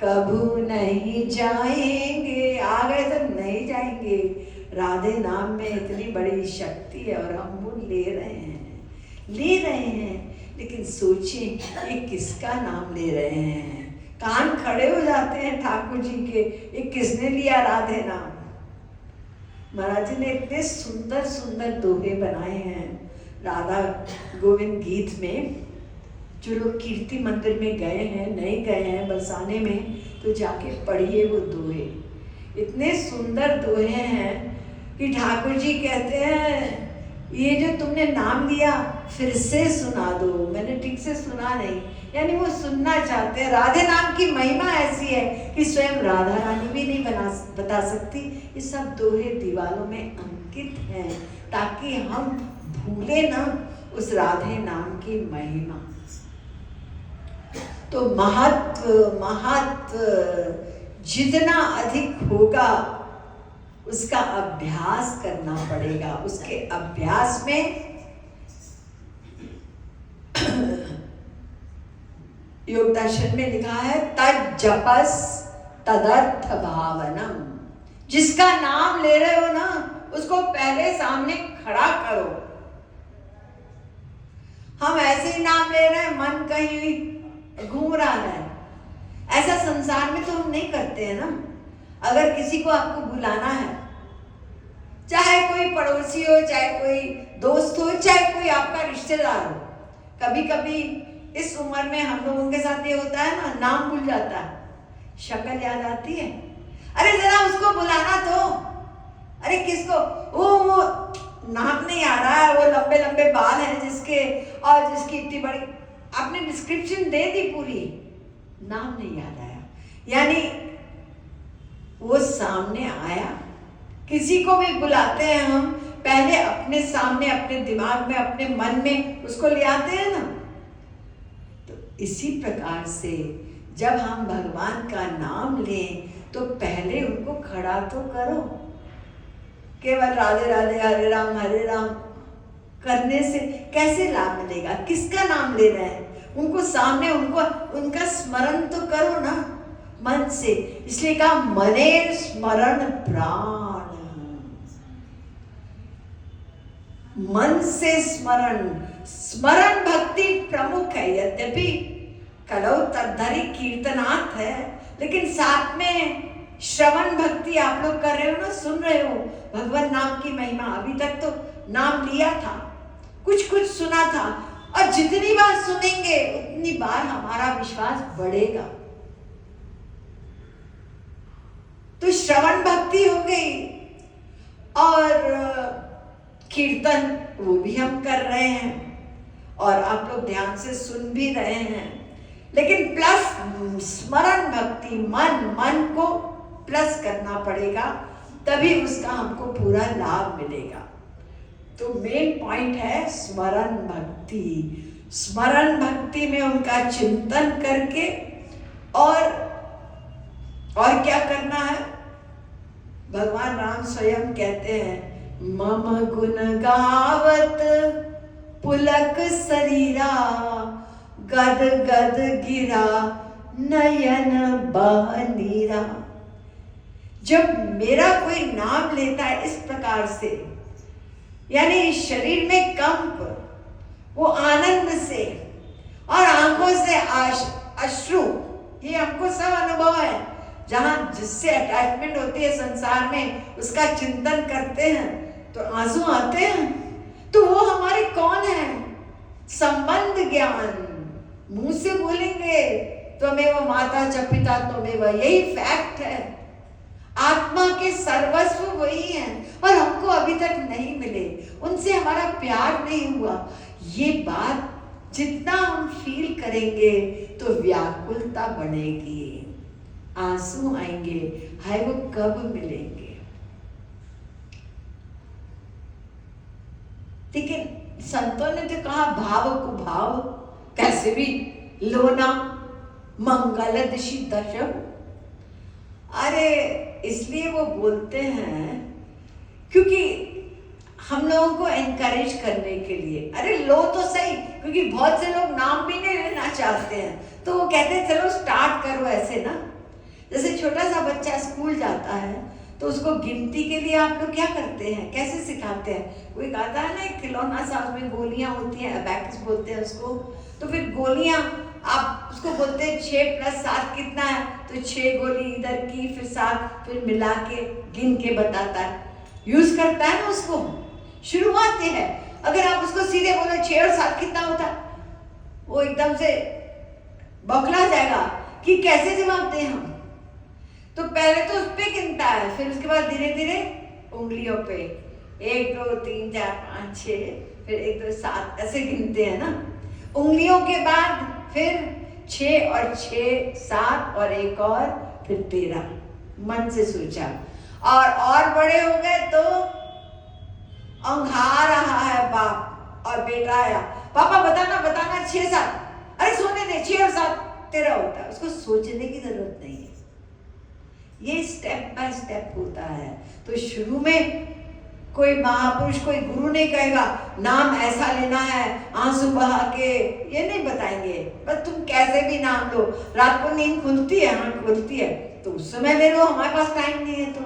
S1: कभू नहीं जाएंगे। आ गए तो नहीं जाएंगे। राधे नाम में इतनी बड़ी शक्ति है और हम वो ले रहे हैं। लेकिन सोचें, ये किसका नाम ले रहे हैं? कान खड़े हो जाते हैं ठाकुर जी के, ये किसने लिया राधे नाम? महाराज जी ने इतने सुंदर सुंदर दोहे बनाए हैं राधा गोविंद गीत में। जो लोग कीर्ति मंदिर में गए हैं, नहीं गए हैं बरसाने में, तो जाके पढ़िए वो दोहे। इतने सुंदर दोहे हैं कि ठाकुर जी कहते हैं, ये जो तुमने नाम लिया फिर से सुना दो। मैंने ठीक से सुना नहीं, यानी वो सुनना चाहते हैं। राधे नाम की महिमा ऐसी है कि स्वयं राधा रानी भी नहीं बता सकती। ये सब दोहे दीवारों में अंकित हैं ताकि हम भूले ना उस राधे नाम की महिमा। तो महत्व जितना अधिक होगा उसका अभ्यास करना पड़ेगा। उसके अभ्यास में योग दर्शन में लिखा है तद जपस तदर्थ भावनम। जिसका नाम ले रहे हो ना, उसको पहले सामने खड़ा करो। हम ऐसे ही नाम ले रहे हैं, मन कहीं घूम रहा है, ऐसा संसार में तो हम नहीं करते हैं ना। अगर किसी को आपको बुलाना है, चाहे कोई पड़ोसी हो, चाहे कोई दोस्त हो, चाहे कोई आपका रिश्तेदार हो, कभी कभी इस उम्र में हम लोगों के साथ ये होता है ना, नाम भूल जाता है, शक्ल याद आती है, अरे जरा उसको बुलाना तो, अरे किसको, वो नाम नहीं आ रहा है, वो लंबे लंबे बाल हैं जिसके, और जिसकी इतनी बड़ी, आपने डिस्क्रिप्शन दे दी पूरी, नाम नहीं याद आया। यानी वो सामने आया। किसी को भी बुलाते हैं हम, पहले अपने सामने, अपने दिमाग में, अपने मन में उसको ले आते हैं ना। तो इसी प्रकार से जब हम भगवान का नाम लें तो पहले उनको खड़ा तो करो। केवल राधे राधे हरे राम करने से कैसे लाभ मिलेगा? किसका नाम ले रहे हैं? उनको सामने, उनका स्मरण तो करो ना मन से। इसलिए कहा मने स्मरण प्राण, मन से स्मरण भक्ति प्रमुख है। यद्यपि कलौ तद्धरि कीर्तनार्थ है, लेकिन साथ में श्रवण भक्ति आप लोग कर रहे हो ना, सुन रहे हो भगवान नाम की महिमा। अभी तक तो नाम लिया था, कुछ सुना था, और जितनी बार सुनेंगे उतनी बार हमारा विश्वास बढ़ेगा। तो श्रवण भक्ति हो गई, और कीर्तन वो भी हम कर रहे हैं, और आप लोग ध्यान से सुन भी रहे हैं। लेकिन प्लस स्मरण भक्ति, मन को प्लस करना पड़ेगा, तभी उसका हमको पूरा लाभ मिलेगा। तो मेन पॉइंट है स्मरण भक्ति। स्मरण भक्ति में उनका चिंतन करके, और क्या करना है? भगवान राम स्वयं कहते हैं, मम गुण गावत पुलक शरीरा, गद गद गिरा नयन बहनीरा। जब मेरा कोई नाम लेता है इस प्रकार से, यानी शरीर में कंप, वो आनंद से, और आंखों से अश्रु, ये हमको सब अनुभव है। जहां जिससे अटैचमेंट होती है संसार में, उसका चिंतन करते हैं तो आंसू आते हैं। तो वो हमारे कौन है? संबंध ज्ञान। मुंह से बोलेंगे त्वमेव माता च पिता त्वमेव, यही फैक्ट है। आत्मा के सर्वस्व वही हैं, और हमको अभी तक नहीं मिले, उनसे हमारा प्यार नहीं हुआ। ये बात जितना हम फील करेंगे तो व्याकुलता बढ़ेगी, आंसू आएंगे, हाय वो कब मिलेंगे। लेकिन संतों ने तो कहा भाव को भाव कैसे भी लोना मंगल दिशि दशम। अरे इसलिए वो बोलते हैं क्योंकि हम लोगों को एनकरेज करने के लिए, अरे लो तो सही, क्योंकि बहुत से लोग नाम भी नहीं लेना चाहते हैं, तो वो कहते हैं चलो स्टार्ट करो ऐसे ना। जैसे छोटा सा बच्चा स्कूल जाता है तो उसको गिनती के लिए आप लोग क्या करते हैं, कैसे सिखाते हैं? कोई कहता है ना एक खिलौना सा, उसमें गोलियां होती हैं, अबैकस बोलते हैं उसको। तो फिर गोलियां आप उसको बोलते हैं 6 + 7 कितना है, तो 6 गोली इधर की, फिर 7, फिर मिला के गिन के बताता है, यूज करता है ना उसको। शुरुआत है, अगर आप उसको सीधे बोलो 6 और 7 कितना होता है, वो एकदम से बौखला जाएगा कि कैसे जवाब दें हम। तो पहले तो उस पे गिनता है, फिर उसके बाद धीरे धीरे उंगलियों पे 1 2 3 4 5 6, फिर 1 2 7 ऐसे गिनते हैं ना। उंगलियों के बाद फिर 6 और 6 7 और 1 और फिर 13 मन से सोचा। और बड़े हो गए तो औंधा रहा है बाप, और बेटा आया, पापा बताना 6 7, अरे सोने दे, 6 और 7 13 होता है। उसको सोचने की जरूरत नहीं है, ये स्टेप बाय स्टेप होता है। तो शुरू में कोई महापुरुष, कोई गुरु नहीं कहेगा नाम ऐसा लेना है आंसू बहा के, ये नहीं बताएंगे। बस तुम कैसे भी नाम लो, रात को नींद खुलती है, आंख खुलती है तो उस समय ले लो, हमारे पास टाइम नहीं है। तो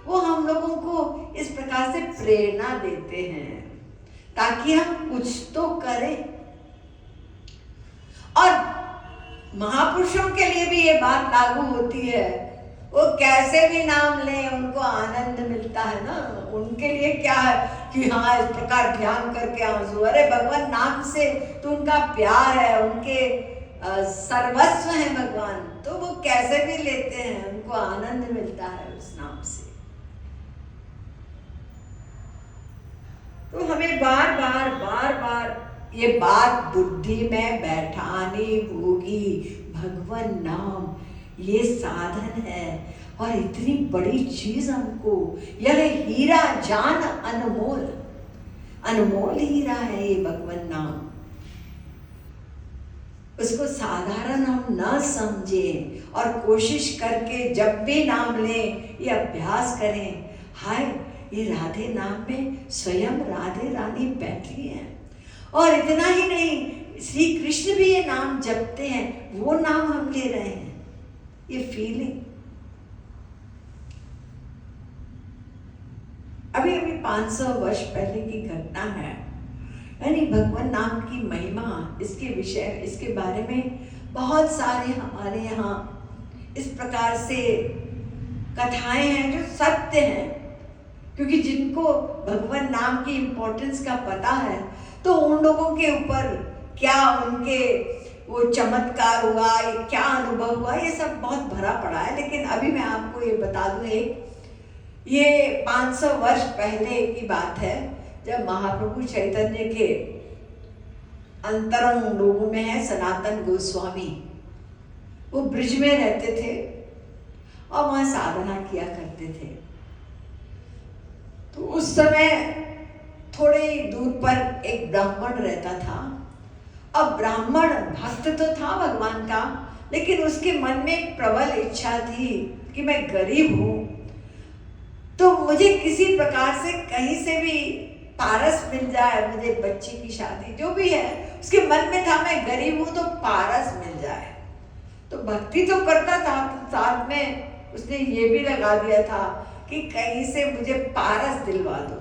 S1: वो हम लोगों को इस प्रकार से प्रेरणा देते हैं ताकि हम कुछ तो करें। और महापुरुषों के लिए भी ये बात लागू होती है। वो कैसे भी नाम लें उनको आनंद मिलता है ना। उनके लिए क्या है कि हाँ इस प्रकार ध्यान करके आंसू, अरे भगवान नाम से तो उनका प्यार है, उनके सर्वस्व है भगवान, तो वो कैसे भी लेते हैं, उनको आनंद मिलता है उस नाम से। तो हमें बार बार ये बात बुद्धि में बैठानी होगी। भगवान नाम ये साधन है और इतनी बड़ी चीज हमको, यह हीरा जान अनमोल, अनमोल हीरा है ये भगवान नाम। उसको साधारण हम न समझें और कोशिश करके जब भी नाम लें ये अभ्यास करें, हाय ये राधे नाम में स्वयं राधे रानी बैठी हैं। और इतना ही नहीं, श्री कृष्ण भी ये नाम जपते हैं, वो नाम हम ले रहे हैं। ये फीलिंग अभी 500 वर्ष पहले की घटना है। यानी भगवान नाम की महिमा, इसके विषय, इसके बारे में बहुत सारे हमारे यहाँ इस प्रकार से कथाएं हैं जो सत्य हैं। क्योंकि जिनको भगवान नाम की इम्पोर्टेंस का पता है तो उन लोगों के ऊपर क्या उनके वो चमत्कार हुआ, क्या अनुभव हुआ, ये सब बहुत भरा पड़ा है। लेकिन अभी मैं आपको ये बता दूं, ये 500 वर्ष पहले की बात है, जब महाप्रभु चैतन्य के अंतरंग लोगों में है सनातन गोस्वामी, वो ब्रिज में रहते थे और वहाँ साधना किया करते थे। तो उस समय थोड़े ही दूर पर एक ब्राह्मण रहता था। अब ब्राह्मण भक्त तो था भगवान का, लेकिन उसके मन में एक प्रबल इच्छा थी कि मैं गरीब हूँ तो मुझे किसी प्रकार से कहीं से भी पारस मिल जाए, मुझे बच्ची की शादी जो भी है, उसके मन में था मैं गरीब हूँ तो पारस मिल जाए। तो भक्ति तो करता था, साथ में उसने ये भी लगा दिया था कि कहीं से मुझे पारस दिलवा दो।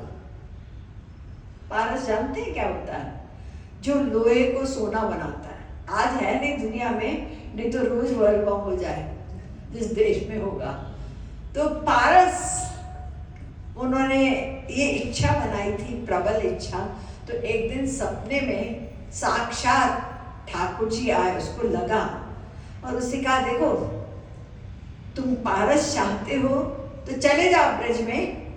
S1: पारस जानते हैं क्या होता है? जो लोहे को सोना बनाता है। आज है नहीं दुनिया में, नहीं तो रोज वर्ल्ड वॉर हो जाए जिस देश में होगा। तो पारस उन्होंने ये इच्छा बनाई थी, प्रबल इच्छा। तो एक दिन सपने में साक्षात ठाकुर जी आए, उसको लगा और उससे कहा देखो तुम पारस चाहते हो तो चले जाओ ब्रज में,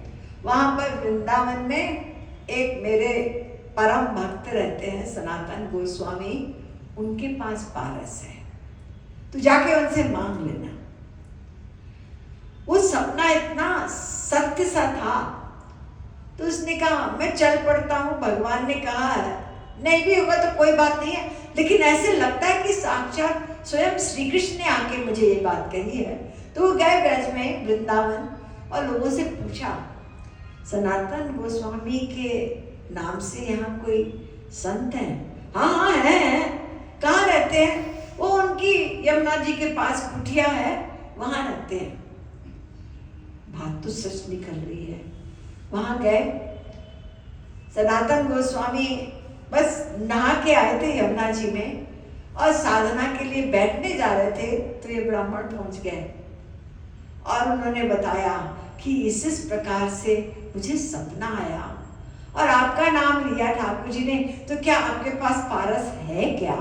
S1: वहां पर वृंदावन में एक मेरे परम भक्त रहते हैं सनातन गोस्वामी, उनके पास पारस है, तो जाके उनसे मांग लेना। वो सपना इतना सत्य सा था तो उसने कहा मैं चल पड़ता हूँ। भगवान ने कहा नहीं भी होगा तो कोई बात नहीं है, लेकिन ऐसे लगता है कि साक्षात स्वयं श्री कृष्ण ने आके मुझे ये बात कही है। तो वो गए ब्रज में वृंदावन और लोगों से पूछा सनातन गोस्वामी के नाम से यहाँ कोई संत है? हाँ हाँ है। कहाँ रहते हैं? वो उनकी यमुना जी के पास कुटिया है, वहाँ रहते हैं। बात तो सच निकल रही है। वहाँ गए, सनातन गोस्वामी बस नहा के आए थे यमुना जी में और साधना के लिए बैठने जा रहे थे तो ये ब्राह्मण पहुँच गए और उन्होंने बताया कि इस प्रकार से मुझे सपना आया और आपका नाम लिया ठाकुर जी ने, तो क्या आपके पास पारस है क्या?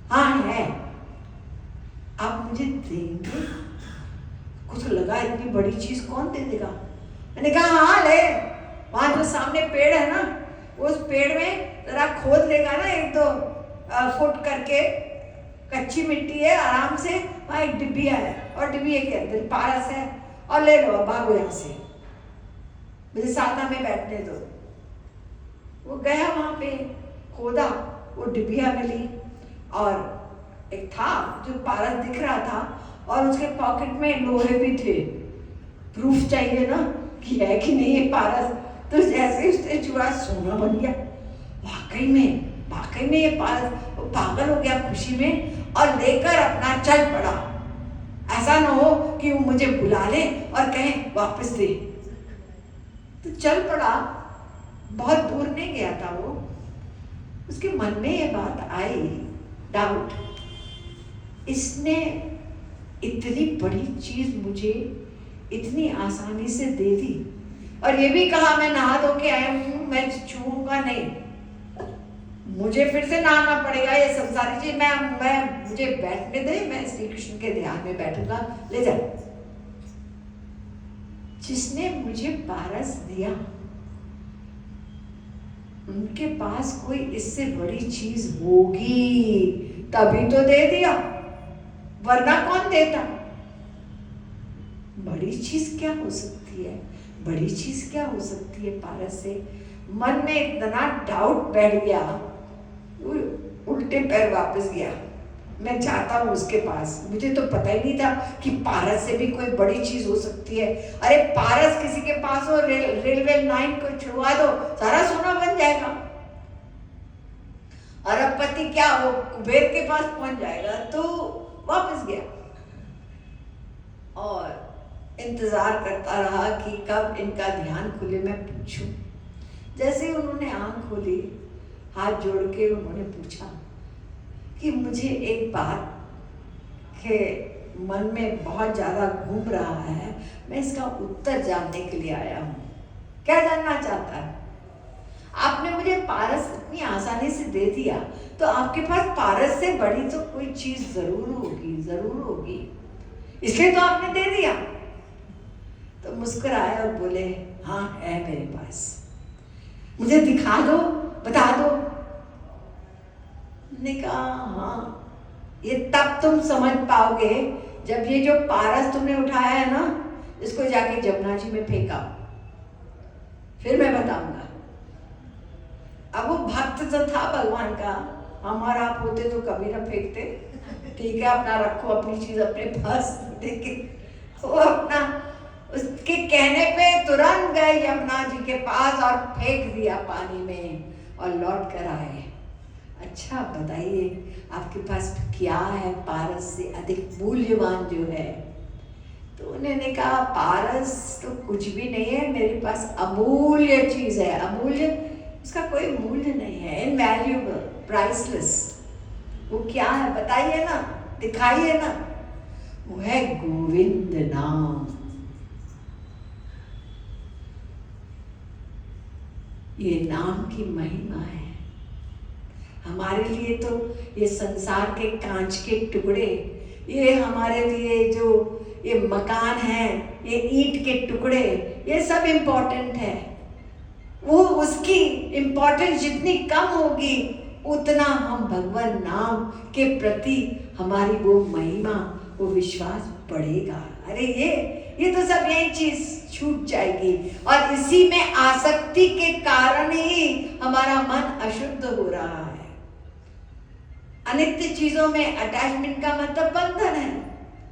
S1: हाँ है। आप मुझे देंगे? कुछ लगा इतनी बड़ी चीज कौन दे देगा। मैंने कहा हाँ ले, वहां जो सामने पेड़ है ना, उस पेड़ में जरा खोद लेगा ना 1-2 फुट करके, कच्ची मिट्टी है, आराम से वहाँ एक डिब्बिया है और डिब्बिया के अंदर पारस है और ले लो, भागो यहाँ से, मुझे साधना में बैठने दो। वो गया वहाँ पे, खोदा, वो डिब्बिया मिली और एक था जो पारस दिख रहा था और उसके पॉकेट में लोहे भी थे। प्रूफ चाहिए ना कि है कि नहीं है पारस। तो जैसे उसने चुरा सोना बन गया। वाकई में ये पारस। वो पागल हो गया खुशी में और लेकर अपना चल पड़ा। ऐसा ना हो कि वो मुझे बुला ले और कहे वापस दे। तो चल पड़ा, बहुत दूर नहीं गया था वो। उसके मन में ये बात आई, डाउट इसने इतनी बड़ी चीज मुझे इतनी आसानी से दे दी, और ये भी कहा मैं नहा धो के आया हूं, मैं छूऊंगा नहीं, मुझे फिर से नहाना पड़ेगा, ये सब सारी चीज मैं मुझे बैठने दे, मैं श्री कृष्ण के ध्यान में बैठूंगा, ले जा। जिसने मुझे पारस दिया उनके पास कोई इससे बड़ी चीज होगी तभी तो दे दिया, वरना कौन देता। बड़ी चीज क्या हो सकती है, बड़ी चीज क्या हो सकती है पारस से। मन में इतना डाउट बैठ गया, उल्टे पैर वापस गया। मैं चाहता हूँ उसके पास, मुझे तो पता ही नहीं था कि पारस से भी कोई बड़ी चीज हो सकती है। अरे पारस किसी के पास हो, रेलवे लाइन को छुड़वा दो, सारा सोना बन जाएगा। अरबपति क्या हो, कुबेर के पास पहुंच जाएगा। तो वापस गया और इंतजार करता रहा कि कब इनका ध्यान खुले, मैं पूछूं। जैसे ही उन्होंने आंख खोली, हाथ जोड़ के उन्होंने पूछा कि मुझे एक बात के मन में बहुत ज़्यादा घूम रहा है, मैं इसका उत्तर जानने के लिए आया हूँ। क्या जानना चाहता है? आपने मुझे पारस इतनी आसानी से दे दिया, तो आपके पास पारस से बड़ी तो कोई चीज़ ज़रूर होगी, ज़रूर होगी, इसलिए तो आपने दे दिया। तो मुस्कुराए और बोले, हाँ है मेरे पास, मुझे दिखा दो, बता दो। ने कहा हाँ, ये तब तुम समझ पाओगे जब ये जो पारस तुमने उठाया है ना, इसको जाके जमुना जी में फेंका, फिर मैं बताऊंगा। अब वो भक्त तो था भगवान का, हमारा आप होते तो कभी ना फेंकते। ठीक है, अपना रखो अपनी चीज अपने पास। लेकिन वो अपना उसके कहने पे तुरंत गए यमुना जी के पास और फेंक दिया पानी में और लौट कर आए। अच्छा बताइए आपके पास क्या है पारस से अधिक मूल्यवान जो है? तो उन्होंने कहा पारस तो कुछ भी नहीं है, मेरे पास अमूल्य चीज है। अमूल्य, उसका कोई मूल्य नहीं है, इनवैल्यूएबल, प्राइसलेस। वो क्या है बताइए ना, दिखाइए ना। वो है गोविंद नाम। ये नाम की महिमा है। हमारे लिए तो ये संसार के कांच के टुकड़े, ये हमारे लिए जो ये मकान है, ये ईंट के टुकड़े, ये सब इम्पोर्टेंट है। वो उसकी इम्पोर्टेंस जितनी कम होगी उतना हम भगवान नाम के प्रति हमारी वो महिमा, वो विश्वास बढ़ेगा। अरे ये तो सब यही चीज छूट जाएगी, और इसी में आसक्ति के कारण ही हमारा मन अशुद्ध हो रहा है। अनित्य चीजों में अटैचमेंट का मतलब बंधन है।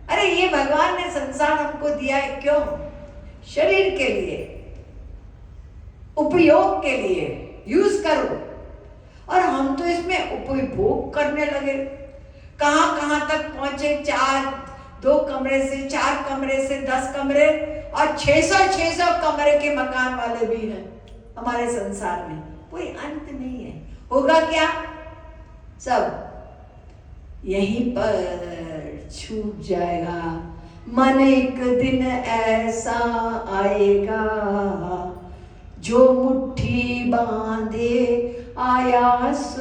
S1: अरे ये भगवान ने संसार हमको दिया है, क्यों? शरीर के लिए, उपयोग के लिए, यूज करो। और हम तो इसमें उपभोग करने लगे, कहां कहां तक पहुंचे। 2 कमरे से 4 कमरे से 10 कमरे और 600 कमरे के मकान वाले भी हैं हमारे संसार में। कोई अंत नहीं है। होगा क्या? सब यहीं पर छूट जाएगा। मन एक दिन ऐसा आएगा जो मुट्ठी बांधे आयास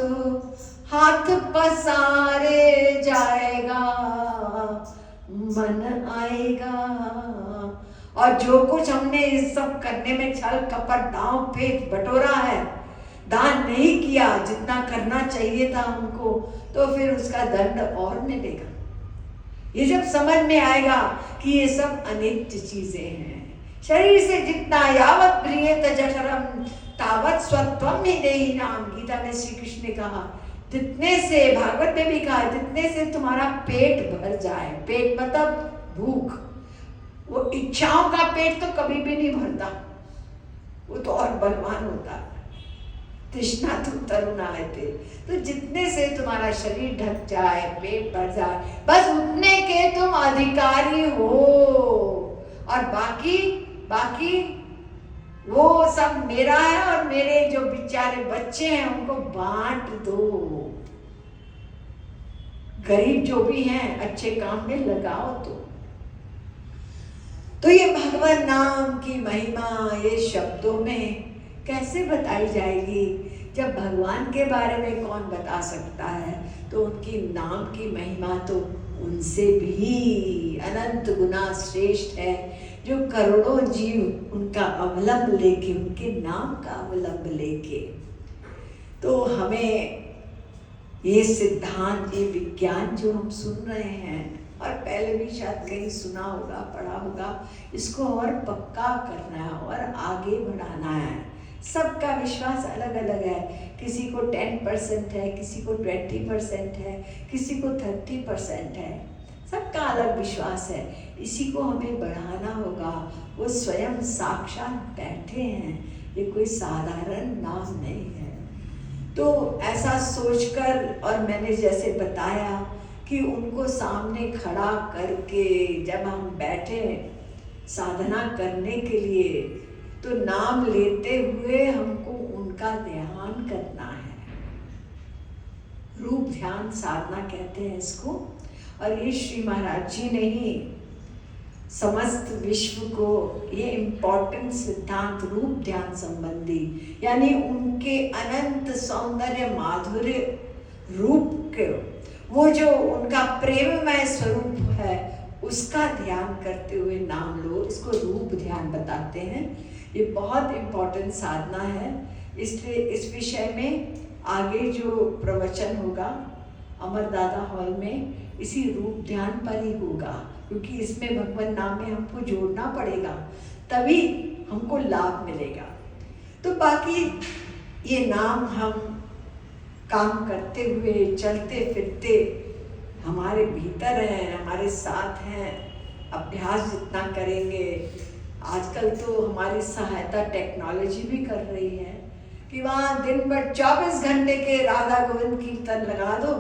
S1: हाथ पसारे जाएगा। मन आएगा, और जो कुछ हमने इस सब करने में छल कपट दांव पेच बटोरा है, दान नहीं किया जितना करना चाहिए था हमको, तो फिर उसका दंड और मिलेगा। ये जब समझ में आएगा कि ये सब अनित्य चीजें हैं। शरीर से जितना यावत प्रियत जठरम तावत स्वत्वम ही देहि नाम, गीता में श्री कृष्ण ने कहा, जितने से, भागवत में भी कहा, जितने से तुम्हारा पेट भर जाए। पेट मतलब भूख, वो इच्छाओं का पेट तो कभी भी नहीं भरता, वो तो और बलवान होता है। तृष्णा तुम तरुणाए थे, तो जितने से तुम्हारा शरीर ढक जाए, पेट भर जाए, बस उतने के तुम अधिकारी हो। और बाकी वो सब मेरा है, और मेरे जो बेचारे बच्चे हैं उनको बांट दो। गरीब जो भी हैं अच्छे काम में लगाओ। तो ये भगवान नाम की महिमा ये शब्दों में कैसे बताई जाएगी? जब भगवान के बारे में कौन बता सकता है, तो उनकी नाम की महिमा तो उनसे भी अनंत गुना श्रेष्ठ है, जो करोड़ों जीव उनका अवलंब लेके, उनके नाम का अवलंब लेके। तो हमें ये सिद्धांत, ये विज्ञान जो हम सुन रहे हैं, और पहले भी शायद कहीं सुना होगा, पढ़ा होगा, इसको और पक्का करना है और आगे बढ़ाना है। सबका विश्वास अलग अलग है, किसी को 10% है, किसी को 20% है, किसी को 30% है, सबका अलग विश्वास है। इसी को हमें बढ़ाना होगा। वो स्वयं साक्षात बैठे हैं, ये कोई साधारण नाम नहीं है। तो ऐसा सोचकर, और मैंने जैसे बताया कि उनको सामने खड़ा करके जब हम बैठे साधना करने के लिए, तो नाम लेते हुए हमको उनका ध्यान करना है। रूप ध्यान साधना कहते हैं इसको। और ये श्री महाराज जी ने ही समस्त विश्व को ये इम्पोर्टेंट सिद्धांत रूप ध्यान संबंधी, यानी उनके अनंत सौंदर्य माधुर्य रूप के, वो जो उनका प्रेममय स्वरूप है, उसका ध्यान करते हुए नाम लो, इसको रूप ध्यान बताते हैं। ये बहुत इम्पोर्टेंट साधना है। इसलिए इस विषय में आगे जो प्रवचन होगा अमर दादा हॉल में, इसी रूप ध्यान पर ही होगा, क्योंकि इसमें भगवान नाम में हमको जोड़ना पड़ेगा, तभी हमको लाभ मिलेगा। तो बाकी ये नाम हम काम करते हुए, चलते फिरते हमारे भीतर हैं, हमारे साथ हैं। अभ्यास जितना करेंगे, आजकल तो हमारी सहायता टेक्नोलॉजी भी कर रही है कि वहाँ दिन भर 24 घंटे के राधा गोविंद कीर्तन लगा दो,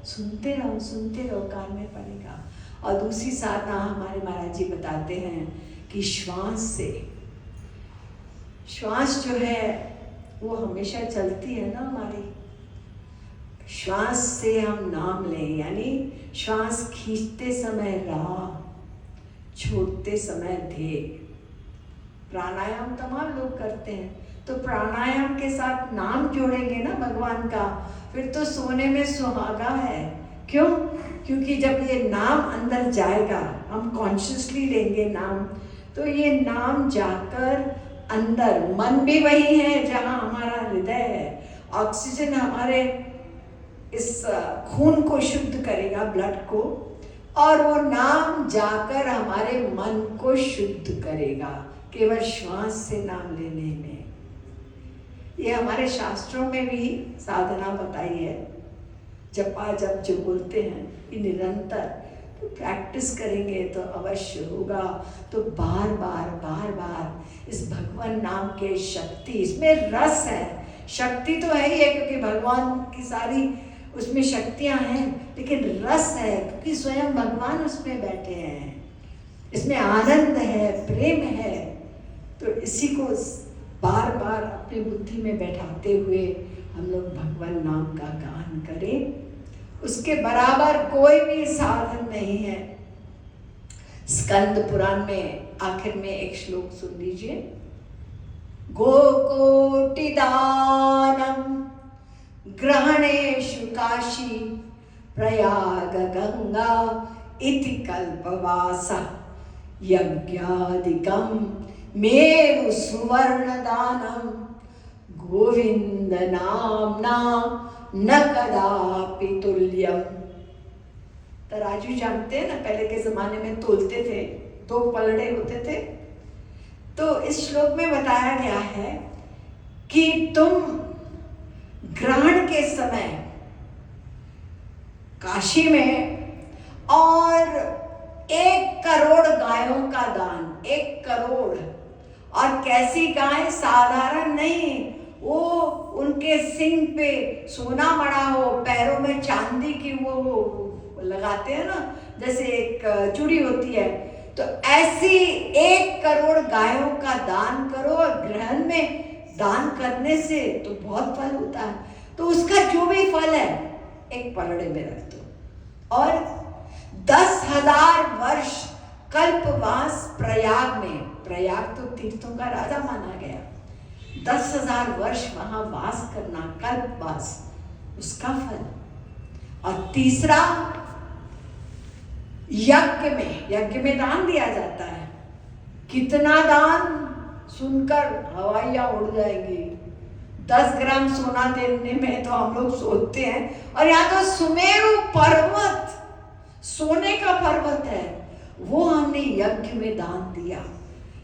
S1: सुनते रहो, कान में पड़ेगा। और दूसरी साधना हमारे महाराज जी बताते हैं कि श्वास से, श्वास जो है वो हमेशा चलती है ना हमारी, श्वास से हम नाम लें, यानी श्वास खींचते समय रा, छोड़ते समय धे। प्राणायाम तमाम लोग करते हैं, तो प्राणायाम के साथ नाम जोड़ेंगे ना भगवान का, फिर तो सोने में सुहागा है। क्यों? क्योंकि जब ये नाम अंदर जाएगा, हम कॉन्शियसली लेंगे नाम, तो ये नाम जाकर अंदर, मन भी वही है जहाँ हमारा हृदय है, ऑक्सीजन हमारे इस खून को शुद्ध करेगा, ब्लड को, और वो नाम जाकर हमारे मन को शुद्ध करेगा केवल श्वास से नाम लेने में। ये हमारे शास्त्रों में भी साधना बताई है। जपा जप जो बोलते हैं कि निरंतर, तो प्रैक्टिस करेंगे तो अवश्य होगा। तो बार बार इस भगवान नाम के शक्ति, इसमें रस है, शक्ति तो है ही है क्योंकि भगवान की सारी उसमें शक्तियां हैं, लेकिन रस है क्योंकि स्वयं भगवान उसमें बैठे हैं, इसमें आनंद है, प्रेम है। तो इसी को बार बार अपनी बुद्धि में बैठाते हुए हम लोग भगवान नाम का गान करें। उसके बराबर कोई भी साधन नहीं है। स्कंद पुराण में आखिर में एक श्लोक सुन लीजिए। गोकोटिदानम ग्रहणेषु काशी प्रयाग गंगा इति कल्पवासा यज्ञादिकम मेरु सुवर्णदानम गोविंद नामना न कदापि तुल्यम। तराजू जानते हैं ना, पहले के जमाने में तोलते थे, 2 पलड़े होते थे। तो इस श्लोक में बताया गया है कि तुम ग्रहण के समय काशी में और 1 करोड़ गायों का दान, 1 करोड़, और कैसी गाय, साधारण नहीं, वो उनके सिंग पे सोना मड़ा हो, पैरों में चांदी की वो लगाते हैं ना, जैसे एक चूड़ी होती है, तो ऐसी 1 करोड़ गायों का दान करो। और ग्रहण में दान करने से तो बहुत फल होता है, तो उसका जो भी फल है 1 पलड़े में रख दो। और 10,000 वर्ष कल्पवास प्रयाग में, प्रयाग तो तीर्थों का राजा माना गया, 10,000 वर्ष वहां वास करना, कल्पवास, उसका फल। और तीसरा, यज्ञ में दान दिया जाता है। कितना दान सुनकर हवाइयां उड़ जाएंगी। 10 ग्राम सोना देने में तो हम लोग सोचते हैं, और यहाँ तो सुमेरु पर्वत, सोने का पर्वत है, वो हमने यज्ञ में दान दिया।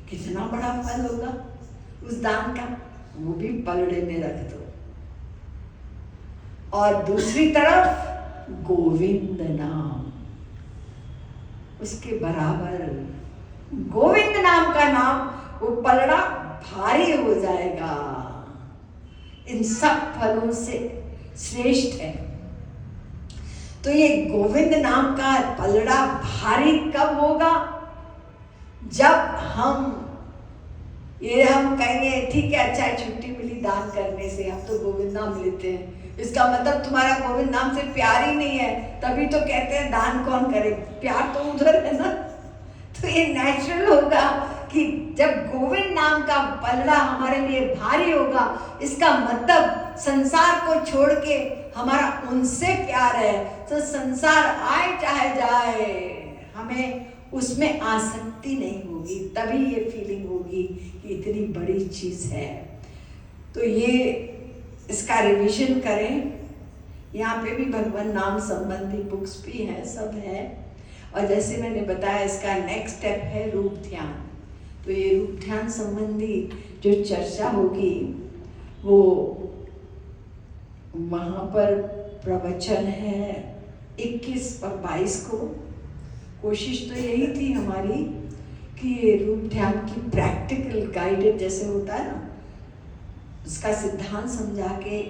S1: कितना बड़ा फल होगा उस दान का, वो भी पलड़े में रख दो। और दूसरी तरफ गोविंद नाम, उसके बराबर गोविंद नाम का नाम, वो पलड़ा भारी हो जाएगा, इन सब फलों से श्रेष्ठ है। तो ये गोविंद नाम का पलड़ा भारी कब होगा? जब हम कहेंगे ठीक है, अच्छा छुट्टी मिली दान करने से, हम तो गोविंद नाम लेते हैं, इसका मतलब तुम्हारा गोविंद नाम से प्यार ही नहीं है, तभी तो कहते हैं दान कौन करे, प्यार तो उधर है ना। तो ये नेचुरल होगा कि जब गोविंद नाम का पलड़ा हमारे लिए भारी होगा, इसका मतलब संसार को छोड़ के हमारा उनसे प्यार है, तो संसार आए चाहे जाए, हमें उसमें आसक्ति नहीं होगी, तभी ये फीलिंग होगी कि इतनी बड़ी चीज है। तो ये इसका रिवीजन करें। यहाँ पे भी भगवान नाम संबंधी बुक्स भी हैं, सब है। और जैसे मैंने बताया, इसका नेक्स्ट स्टेप है रूप ध्यान। तो ये रूप ध्यान संबंधी जो चर्चा होगी, वो वहाँ पर प्रवचन है 21 और 22 को। कोशिश तो यही थी हमारी कि ये रूप ध्यान की प्रैक्टिकल गाइडेड, जैसे होता है ना, उसका सिद्धांत समझा के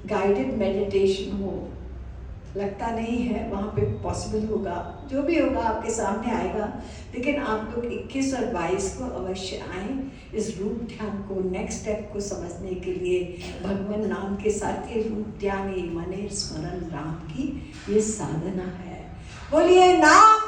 S1: गाइडेड मेडिटेशन हो। लगता नहीं है वहाँ पे पॉसिबल होगा, जो भी होगा आपके सामने आएगा, लेकिन आप लोग 21 और 22 को अवश्य आएँ इस रूप ध्यान को, नेक्स्ट स्टेप को समझने के लिए। भगवान नाम के साथ ये रूप ध्यान, ये मने स्मरण राम की ये साधना है। बोलिए नाम